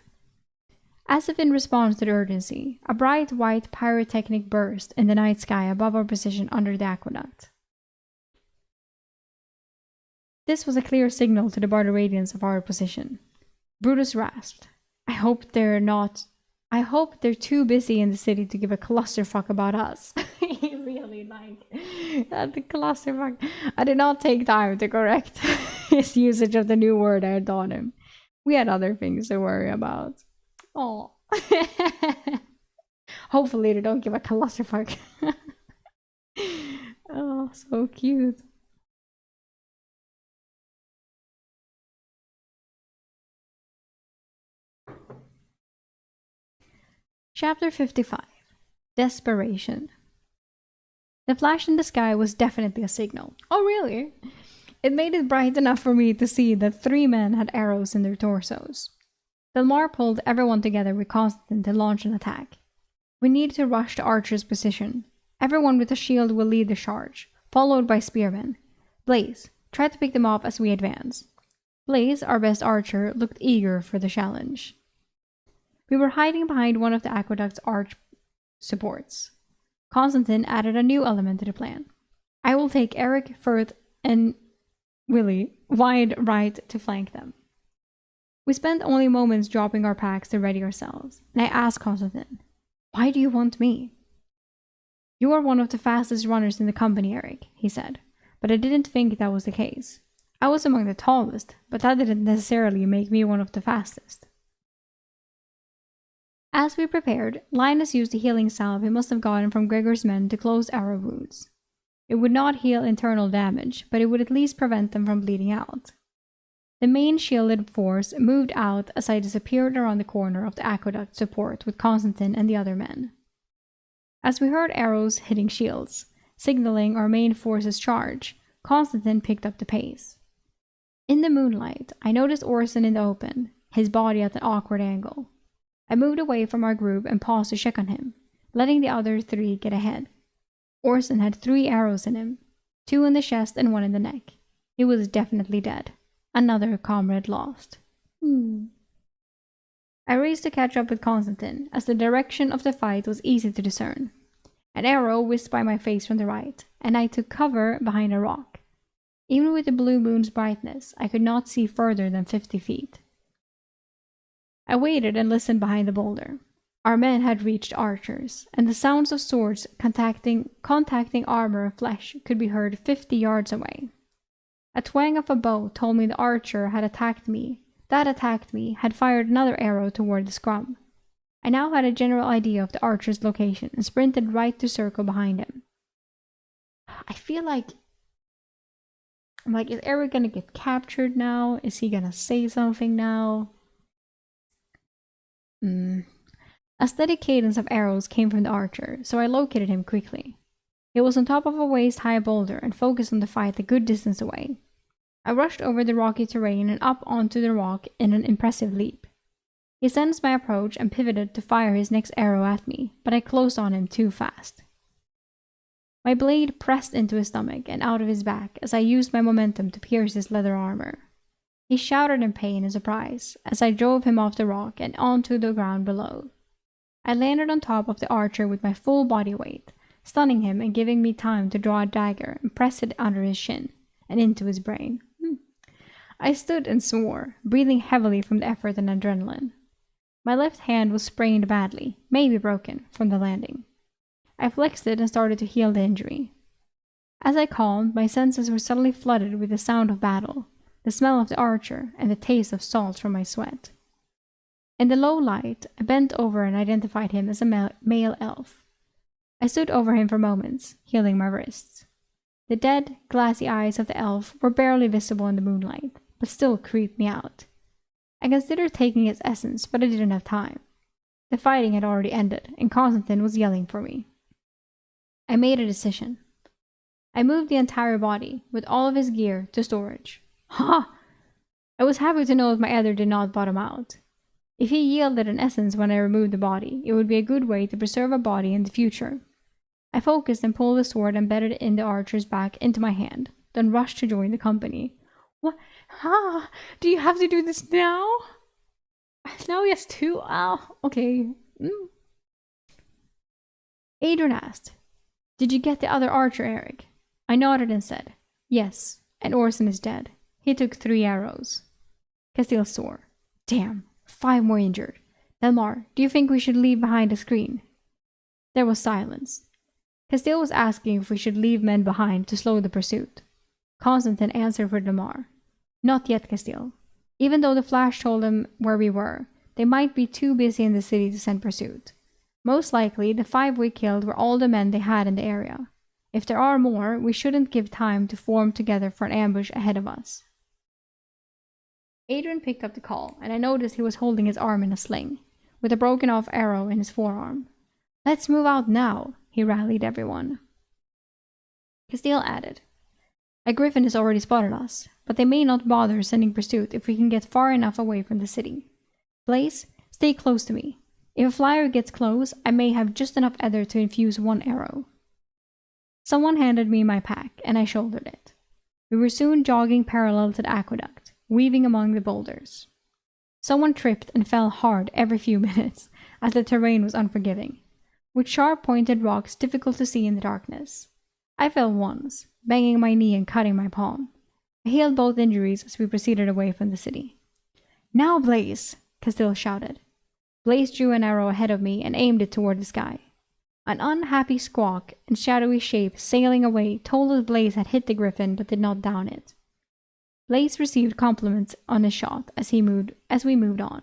As if in response to the urgency, a bright white pyrotechnic burst in the night sky above our position under the aqueduct. This was a clear signal to the Barbaradians of our position. Brutus rasped, I hope they're not. I hope they're too busy in the city to give a clusterfuck about us. He really like the clusterfuck. I did not take time to correct his usage of the new word I had taught him. We had other things to worry about. Oh. Hopefully they don't give a clusterfuck. Oh, so cute. Chapter 55. Desperation. The flash in the sky was definitely a signal. Oh, really? It made it bright enough for me to see that 3 men had arrows in their torsos. Delmar pulled everyone together with Constantine to launch an attack. We needed to rush to Archer's position. Everyone with a shield will lead the charge, followed by spearmen. Blaze, try to pick them off as we advance. Blaze, our best archer, looked eager for the challenge. We were hiding behind one of the aqueduct's arch supports. Constantine added a new element to the plan. I will take Eric, Firth, and Willie wide right to flank them. We spent only moments dropping our packs to ready ourselves, and I asked Constantine, "Why do you want me?" "You are one of the fastest runners in the company, Eric," he said, but I didn't think that was the case. I was among the tallest, but that didn't necessarily make me one of the fastest. As we prepared, Linus used the healing salve he must have gotten from Gregor's men to close arrow wounds. It would not heal internal damage, but it would at least prevent them from bleeding out. The main shielded force moved out as I disappeared around the corner of the aqueduct support with Constantine and the other men. As we heard arrows hitting shields, signaling our main force's charge, Constantine picked up the pace. In the moonlight, I noticed Orson in the open, his body at an awkward angle. I moved away from our group and paused to check on him, letting the other 3 get ahead. Orson had 3 arrows in him, 2 in the chest and 1 in the neck. He was definitely dead. Another comrade lost. I raced to catch up with Constantine, as the direction of the fight was easy to discern. An arrow whizzed by my face from the right, and I took cover behind a rock. Even with the blue moon's brightness, I could not see further than 50 feet. I waited and listened behind the boulder. Our men had reached Archers, and the sounds of swords contacting armor and flesh could be heard 50 yards away. A twang of a bow told me the archer had attacked me. That attacked me had fired another arrow toward the scrum. I now had a general idea of the archer's location and sprinted right to circle behind him. I feel like... is Eric gonna get captured now? Is he gonna say something now? A steady cadence of arrows came from the archer, so I located him quickly. He was on top of a waist-high boulder and focused on the fight a good distance away. I rushed over the rocky terrain and up onto the rock in an impressive leap. He sensed my approach and pivoted to fire his next arrow at me, but I closed on him too fast. My blade pressed into his stomach and out of his back as I used my momentum to pierce his leather armor. He shouted in pain and surprise as I drove him off the rock and onto the ground below. I landed on top of the archer with my full body weight, stunning him and giving me time to draw a dagger and press it under his shin and into his brain. I stood and swore, breathing heavily from the effort and adrenaline. My left hand was sprained badly, maybe broken, from the landing. I flexed it and started to heal the injury. As I calmed, my senses were suddenly flooded with the sound of battle, the smell of the archer, and the taste of salt from my sweat. In the low light, I bent over and identified him as a male elf. I stood over him for moments, healing my wrists. The dead, glassy eyes of the elf were barely visible in the moonlight, but still creeped me out. I considered taking his essence, but I didn't have time. The fighting had already ended, and Constantine was yelling for me. I made a decision. I moved the entire body, with all of his gear, to storage. Ha! I was happy to know that my ether did not bottom out. If he yielded an essence when I removed the body, it would be a good way to preserve a body in the future. I focused and pulled the sword embedded in the archer's back into my hand, then rushed to join the company. What? Ha! Do you have to do this now? Now he has 2? Oh, okay. Adrian asked, "Did you get the other archer, Eric?" I nodded and said, "Yes, and Orson is dead. He took 3 arrows. Castile swore. Damn, 5 more injured. Delmar, do you think we should leave behind the screen? There was silence. Castile was asking if we should leave men behind to slow the pursuit. Constantine answered for Delmar. Not yet, Castile. Even though the flash told them where we were, they might be too busy in the city to send pursuit. Most likely, the 5 we killed were all the men they had in the area. If there are more, we shouldn't give time to form together for an ambush ahead of us. Adrian picked up the call, and I noticed he was holding his arm in a sling, with a broken-off arrow in his forearm. Let's move out now, he rallied everyone. Castile added, a griffin has already spotted us, but they may not bother sending pursuit if we can get far enough away from the city. Blaze, stay close to me. If a flyer gets close, I may have just enough ether to infuse 1 arrow. Someone handed me my pack, and I shouldered it. We were soon jogging parallel to the aqueduct, weaving among the boulders. Someone tripped and fell hard every few minutes, as the terrain was unforgiving, with sharp-pointed rocks difficult to see in the darkness. I fell once, banging my knee and cutting my palm. I healed both injuries as we proceeded away from the city. Now, Blaze! Castile shouted. Blaze drew an arrow ahead of me and aimed it toward the sky. An unhappy squawk and shadowy shape sailing away told us Blaze had hit the griffin but did not down it. Blaze received compliments on his shot as we moved on.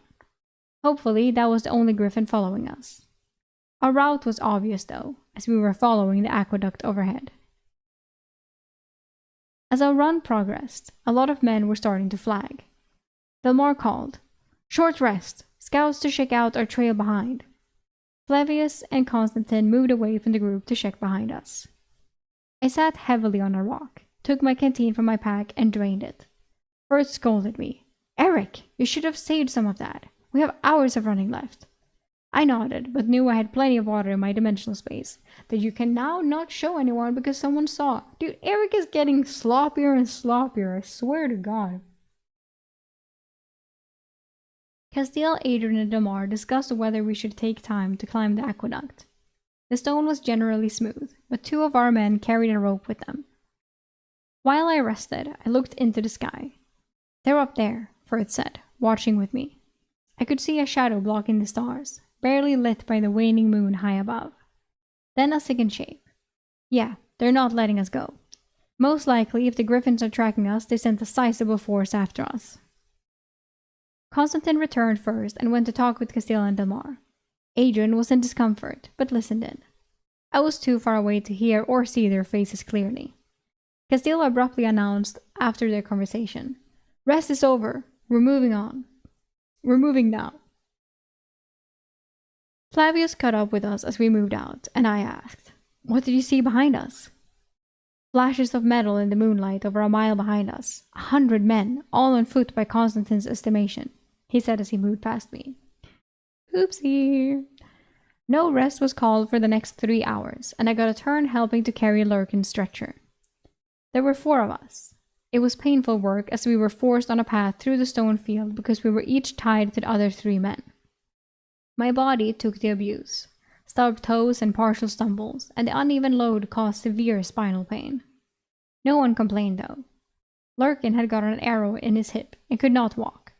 Hopefully that was the only griffin following us. Our route was obvious though, as we were following the aqueduct overhead. As our run progressed, a lot of men were starting to flag. Delmar called, "Short rest! Scouts to check out our trail behind." Flavius and Constantine moved away from the group to check behind us. I sat heavily on a rock, took my canteen from my pack and drained it. Bert scolded me. "Eric, you should have saved some of that. We have hours of running left." I nodded, but knew I had plenty of water in my dimensional space that you can now not show anyone because someone saw. Dude, Eric is getting sloppier and sloppier, I swear to God. Castile, Adrian, and Delmar discussed whether we should take time to climb the aqueduct. The stone was generally smooth, but 2 of our men carried a rope with them. While I rested, I looked into the sky. "They're up there," Ferd said, watching with me. I could see a shadow blocking the stars, barely lit by the waning moon high above. Then a second shape. Yeah, they're not letting us go. Most likely, if the griffins are tracking us, they sent a sizable force after us. Constantine returned first and went to talk with Castile and Delmar. Adrian was in discomfort, but listened in. I was too far away to hear or see their faces clearly. Castile abruptly announced after their conversation, "Rest is over. We're moving on. We're moving now." Flavius caught up with us as we moved out, and I asked, "What did you see behind us?" Flashes of metal in the moonlight over a mile behind us. 100 men, all on foot by Constantine's estimation, he said as he moved past me. Oopsie. No rest was called for the next 3 hours, and I got a turn helping to carry Lurkin's stretcher. There were 4 of us. It was painful work as we were forced on a path through the stone field because we were each tied to the other 3 men. My body took the abuse. Stubbed toes and partial stumbles, and the uneven load caused severe spinal pain. No one complained though. Lurkin had got an arrow in his hip and could not walk.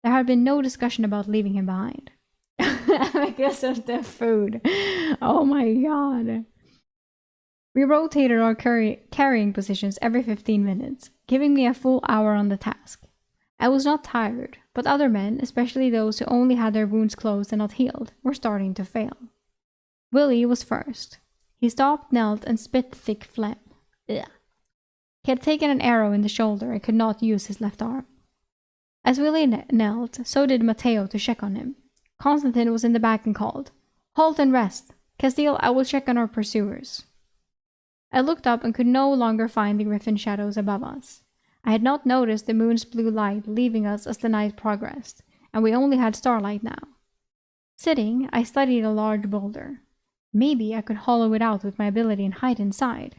There had been no discussion about leaving him behind. Because of the food. Oh my god. We rotated our carrying positions every 15 minutes, giving me a full hour on the task. I was not tired, but other men, especially those who only had their wounds closed and not healed, were starting to fail. Willie was first. He stopped, knelt, and spit thick phlegm. Ugh. He had taken an arrow in the shoulder and could not use his left arm. As Willie knelt, so did Matteo to check on him. Constantine was in the back and called, "Halt and rest. Castile, I will check on our pursuers." I looked up and could no longer find the griffin shadows above us. I had not noticed the moon's blue light leaving us as the night progressed, and we only had starlight now. Sitting, I studied a large boulder. Maybe I could hollow it out with my ability and hide inside.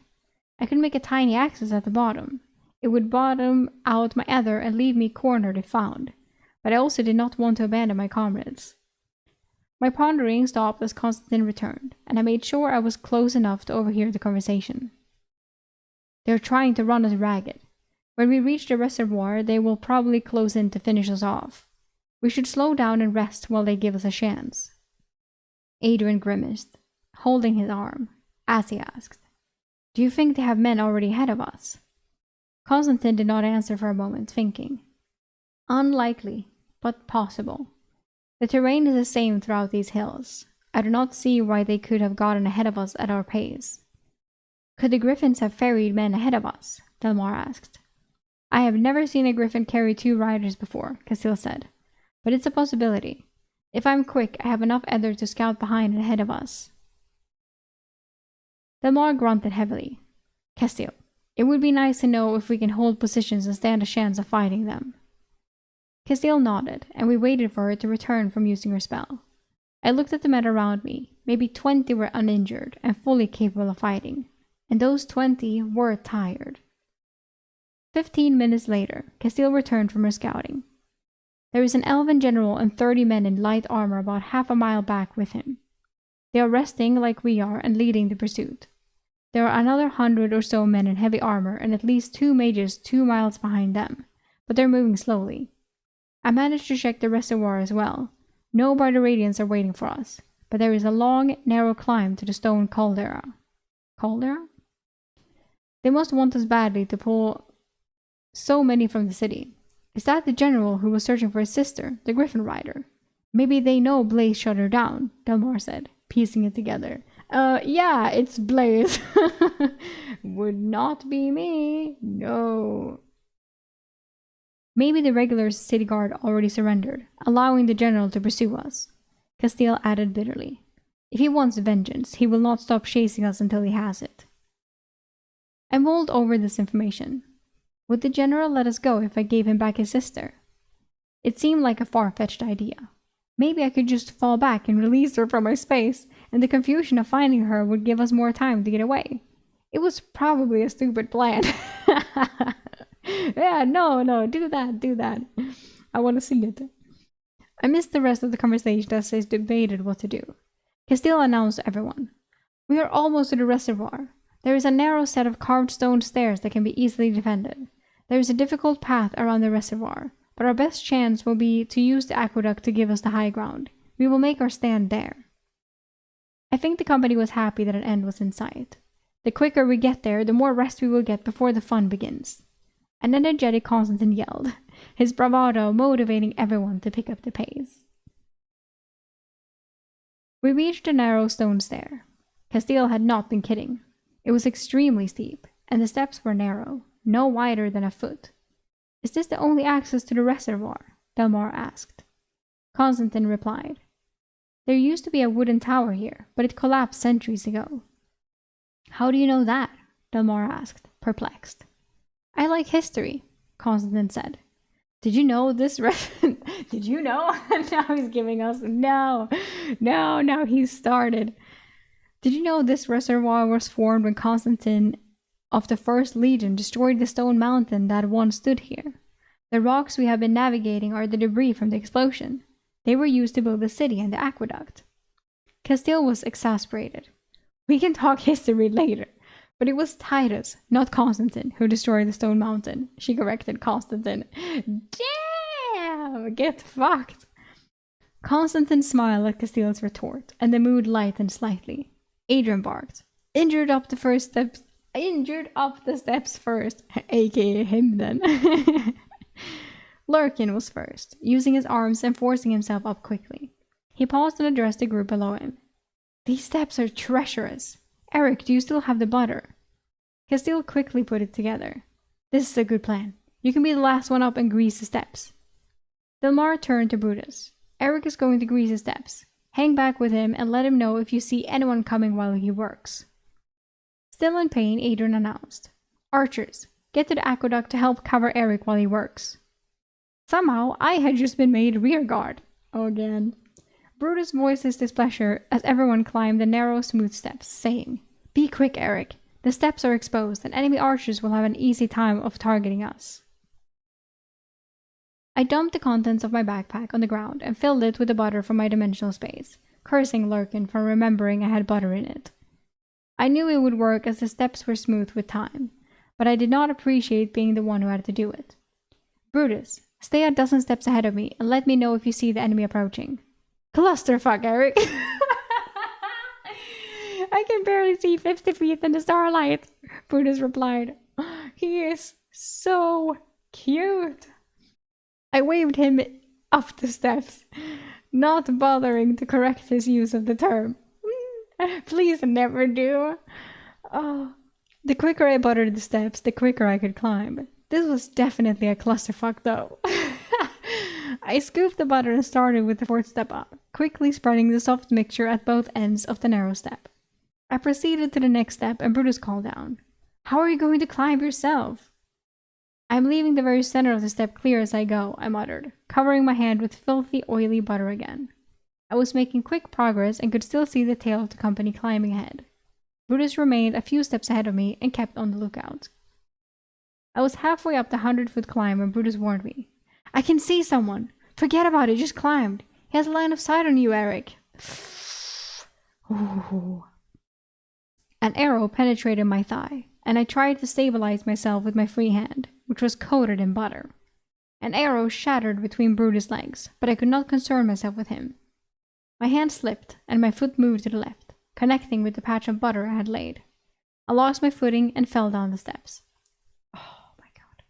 I could make a tiny access at the bottom. It would bottom out my ether and leave me cornered if found, but I also did not want to abandon my comrades. My pondering stopped as Constantine returned, and I made sure I was close enough to overhear the conversation. "They're trying to run us ragged. When we reach the reservoir, they will probably close in to finish us off. We should slow down and rest while they give us a chance. Adrian grimaced, holding his arm, as he asked, "Do you think they have men already ahead of us?" Constantine did not answer for a moment, thinking. Unlikely, but possible. The terrain is the same throughout these hills. I do not see why they could have gotten ahead of us at our pace. Could the griffins have ferried men ahead of us? Delmar asked. I have never seen a griffin carry 2 riders before, Castile said, but it's a possibility. If I'm quick, I have enough ether to scout behind and ahead of us. Delmar grunted heavily. Castile, it would be nice to know if we can hold positions and stand a chance of fighting them. Castile nodded, and we waited for her to return from using her spell. I looked at the men around me. Maybe 20 were uninjured and fully capable of fighting, and those 20 were tired. 15 minutes later, Castile returned from her scouting. There is an elven general and 30 men in light armor about half a mile back with him. They are resting like we are and leading the pursuit. There are another 100 or so men in heavy armor and at least 2 mages 2 miles behind them, but they're moving slowly. I managed to check the reservoir as well. No brighter radiants are waiting for us, but there is a long, narrow climb to the stone caldera. Caldera? They must want us badly to pull so many from the city. Is that the general who was searching for his sister, the griffin rider? Maybe they know Blaze shut her down, Delmar said, piecing it together. Yeah, it's Blaze. Would not be me. No. Maybe the regular city guard already surrendered, allowing the general to pursue us. Castile added bitterly. If he wants vengeance, he will not stop chasing us until he has it. I mulled over this information. Would the general let us go if I gave him back his sister? It seemed like a far-fetched idea. Maybe I could just fall back and release her from my space, and the confusion of finding her would give us more time to get away. It was probably a stupid plan. Yeah, no, do that. I want to see it. I missed the rest of the conversation as they debated what to do. Castile announced to everyone. We are almost to the reservoir. There is a narrow set of carved stone stairs that can be easily defended. There is a difficult path around the reservoir, but our best chance will be to use the aqueduct to give us the high ground. We will make our stand there. I think the company was happy that an end was in sight. The quicker we get there, the more rest we will get before the fun begins. An energetic Constantine yelled, his bravado motivating everyone to pick up the pace. We reached a narrow stone stair. Castile had not been kidding. It was extremely steep, and the steps were narrow, no wider than a foot. Is this the only access to the reservoir? Delmar asked. Constantine replied. There used to be a wooden tower here, but it collapsed centuries ago. How do you know that? Delmar asked, perplexed. I like history, Constantine said. Did you know this Did you know? Now he's giving us no, now he's started. Did you know this reservoir was formed when Constantine of the First Legion destroyed the stone mountain that once stood here? The rocks we have been navigating are the debris from the explosion. They were used to build the city and the aqueduct. Castile was exasperated. We can talk history later. But it was Titus, not Constantine, who destroyed the stone mountain. She corrected Constantine. Damn! Get fucked! Constantine smiled at Castile's retort, and the mood lightened slightly. Adrian barked. Injured up the steps first, aka him then. Lurkin was first, using his arms and forcing himself up quickly. He paused and addressed the group below him. These steps are treacherous. Eric, do you still have the butter? Castile quickly put it together. This is a good plan. You can be the last one up and grease the steps. Delmar turned to Brutus. Eric is going to grease the steps. Hang back with him and let him know if you see anyone coming while he works. Still in pain, Adrian announced. Archers, get to the aqueduct to help cover Eric while he works. Somehow, I had just been made rear guard. Again. Brutus voiced his displeasure as everyone climbed the narrow, smooth steps, saying, Be quick, Eric. The steps are exposed, and enemy archers will have an easy time of targeting us. I dumped the contents of my backpack on the ground and filled it with the butter from my dimensional space, cursing Lurkin for remembering I had butter in it. I knew it would work as the steps were smooth with time, but I did not appreciate being the one who had to do it. Brutus, Stay a dozen steps ahead of me and let me know if you see the enemy approaching. Clusterfuck, Eric. I can barely see 50 feet in the starlight, Brutus replied. He is so cute. I waved him up the steps, not bothering to correct his use of the term. Please never do. Oh, the quicker I buttered the steps, the quicker I could climb. This was definitely a clusterfuck, though. I scooped the butter and started with the fourth step up, quickly spreading the soft mixture at both ends of the narrow step. I proceeded to the next step and Brutus called down. How are you going to climb yourself? I'm leaving the very center of the step clear as I go, I muttered, covering my hand with filthy, oily butter again. I was making quick progress and could still see the tail of the company climbing ahead. Brutus remained a few steps ahead of me and kept on the lookout. I was halfway up the 100-foot climb when Brutus warned me. I can see someone. Forget about it, just climbed. He has a line of sight on you, Eric. Ooh. An arrow penetrated my thigh, and I tried to stabilize myself with my free hand, which was coated in butter. An arrow shattered between Brutus' legs, but I could not concern myself with him. My hand slipped, and my foot moved to the left, connecting with the patch of butter I had laid. I lost my footing and fell down the steps. Oh my god.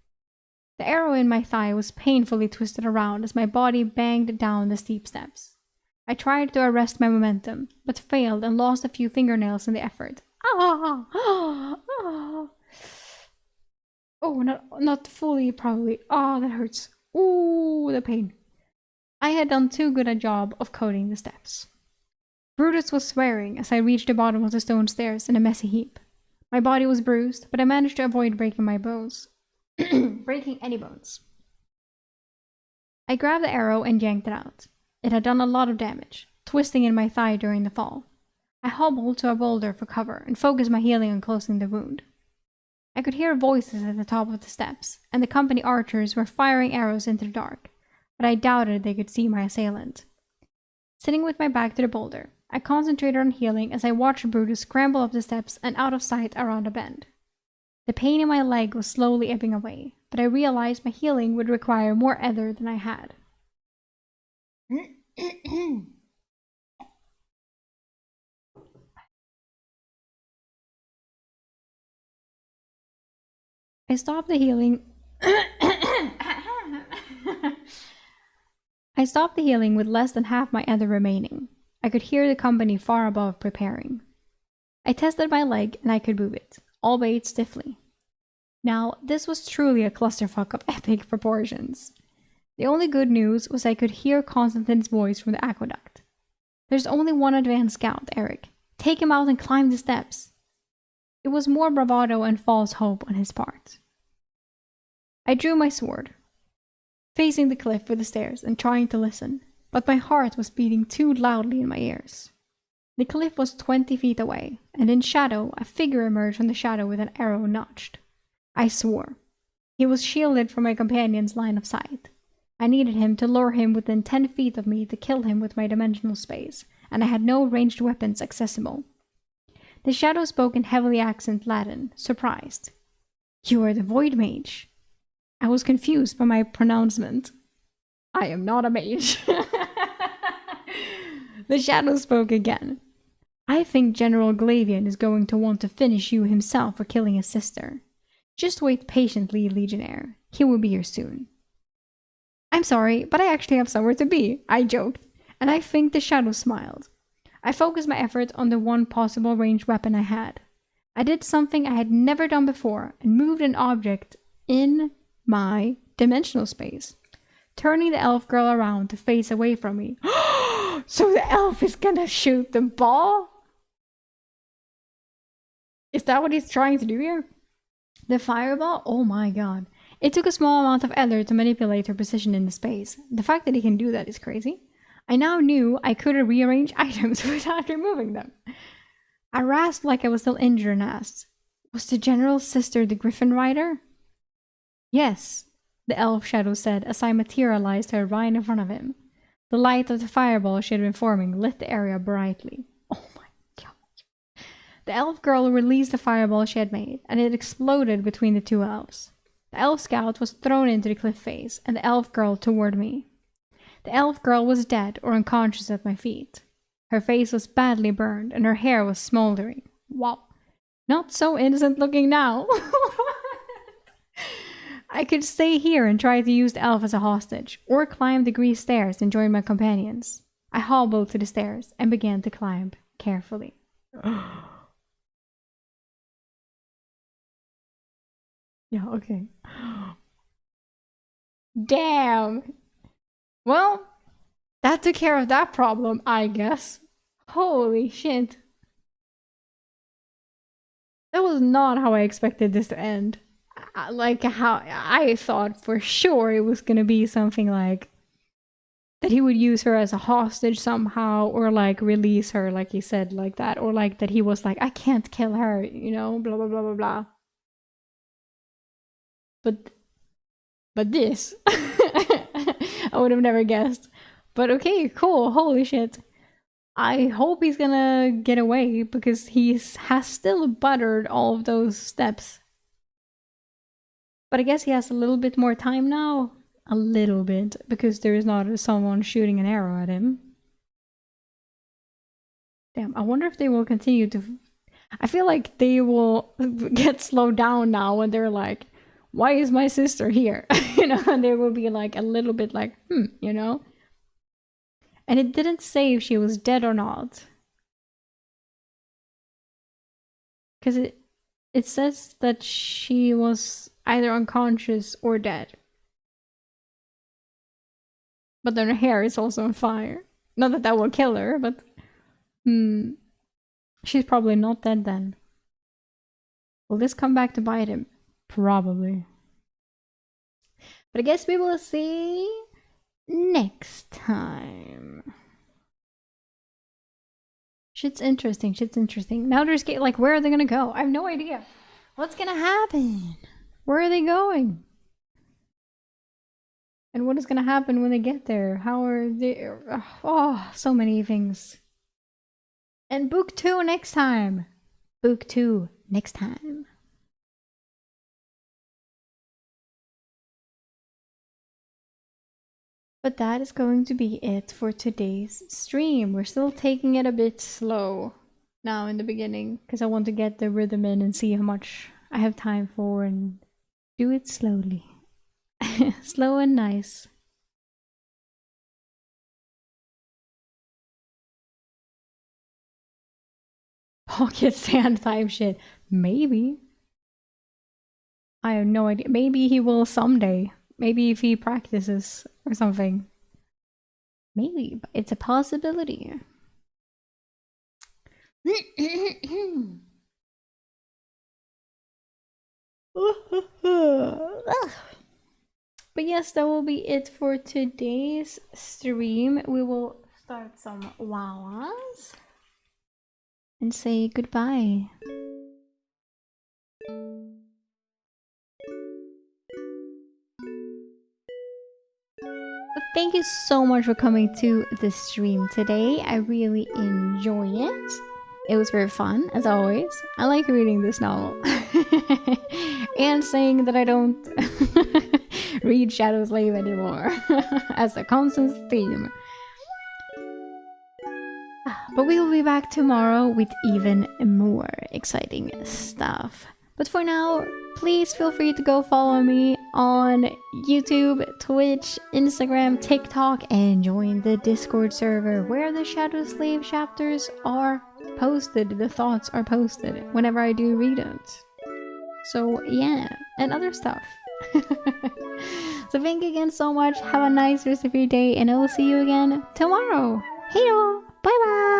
The arrow in my thigh was painfully twisted around as my body banged down the steep steps. I tried to arrest my momentum, but failed and lost a few fingernails in the effort. Oh, not fully, probably. Oh, that hurts. Ooh, the pain. I had done too good a job of coating the steps. Brutus was swearing as I reached the bottom of the stone stairs in a messy heap. My body was bruised, but I managed to avoid breaking my bones. Breaking any bones. I grabbed the arrow and yanked it out. It had done a lot of damage, twisting in my thigh during the fall. I hobbled to a boulder for cover and focused my healing on closing the wound. I could hear voices at the top of the steps, and the company archers were firing arrows into the dark, but I doubted they could see my assailant. Sitting with my back to the boulder, I concentrated on healing as I watched Brutus scramble up the steps and out of sight around a bend. The pain in my leg was slowly ebbing away, but I realized my healing would require more ether than I had. I stopped the healing. I stopped the healing with less than half my ether remaining. I could hear the company far above preparing. I tested my leg and I could move it, albeit stiffly. Now, this was truly a clusterfuck of epic proportions. The only good news was I could hear Constantine's voice from the aqueduct. There's only one advanced scout, Eric. Take him out and climb the steps. It was more bravado and false hope on his part. I drew my sword, facing the cliff with the stairs and trying to listen, but my heart was beating too loudly in my ears. The cliff was 20 feet away, and in shadow, a figure emerged from the shadow with an arrow notched. I swore. He was shielded from my companion's line of sight. I needed him to lure him within 10 feet of me to kill him with my dimensional space, and I had no ranged weapons accessible. The shadow spoke in heavily accented Latin, surprised. You are the Void Mage. I was confused by my pronouncement. I am not a mage. The shadow spoke again. I think General Glavian is going to want to finish you himself for killing his sister. Just wait patiently, Legionnaire. He will be here soon. I'm sorry, but I actually have somewhere to be, I joked, and I think the shadow smiled. I focused my effort on the one possible ranged weapon I had. I did something I had never done before and moved an object in my dimensional space, turning the elf girl around to face away from me. So the elf is gonna shoot the ball? Is that what he's trying to do here? The fireball? Oh my god. It took a small amount of ether to manipulate her position in the space. The fact that he can do that is crazy. I now knew I could rearrange items without removing them. I rasped like I was still injured and asked, was the general's sister the Griffin Rider? Yes, the elf shadow said as I materialized her right in front of him. The light of the fireball she had been forming lit the area brightly. Oh my god. The elf girl released the fireball she had made, and it exploded between the two elves. The elf scout was thrown into the cliff face, and the elf girl toward me. The elf girl was dead or unconscious at my feet. Her face was badly burned, and her hair was smoldering. Wow. Not so innocent looking now. I could stay here and try to use the elf as a hostage, or climb the greased stairs and join my companions. I hobbled to the stairs and began to climb carefully. Yeah, okay. Damn. Well, that took care of that problem, I guess. Holy shit. That was not how I expected this to end. Like how I thought for sure it was gonna be something like that he would use her as a hostage somehow, or like release her, like he said, like that, or like that he was like, I can't kill her, you know, blah blah blah blah blah. But this, I would have never guessed. But okay, cool. Holy shit. I hope he's gonna get away because he has still buttered all of those steps. But I guess he has a little bit more time now. A little bit, because there is not someone shooting an arrow at him. Damn, I wonder if they will continue to... I feel like they will get slowed down now when they're like, why is my sister here? You know, and they will be like a little bit like, you know? And it didn't say if she was dead or not. Because it says that she was either unconscious or dead. But then her hair is also on fire. Not that that will kill her, but... She's probably not dead then. Will this come back to bite him? Probably. But I guess we will see next time. Shit's interesting. Now there's like, where are they gonna go? I have no idea. What's gonna happen? Where are they going? And what is gonna happen when they get there? How are they? Oh, so many things. And book 2 next time. Book 2 next time. But that is going to be it for today's stream. We're still taking it a bit slow now in the beginning because I want to get the rhythm in and see how much I have time for and do it slowly. Slow and nice. Pocket sand type shit. Maybe. I have no idea. Maybe he will someday. Maybe if he practices or something. Maybe. It's a possibility. But yes, that will be it for today's stream. We will start some wawas and say goodbye. But thank you so much for coming to the stream today. I really enjoy it. It was very fun, as always. I like reading this novel. And saying that I don't read Shadowslave anymore as a constant theme. But we will be back tomorrow with even more exciting stuff. But for now, please feel free to go follow me on YouTube, Twitch, Instagram, TikTok, and join the Discord server where the Shadowslave chapters are posted. The thoughts are posted whenever I do read it. So yeah, and other stuff. So thank you again so much. Have a nice rest of your day, and I will see you again tomorrow. Hey all, bye bye.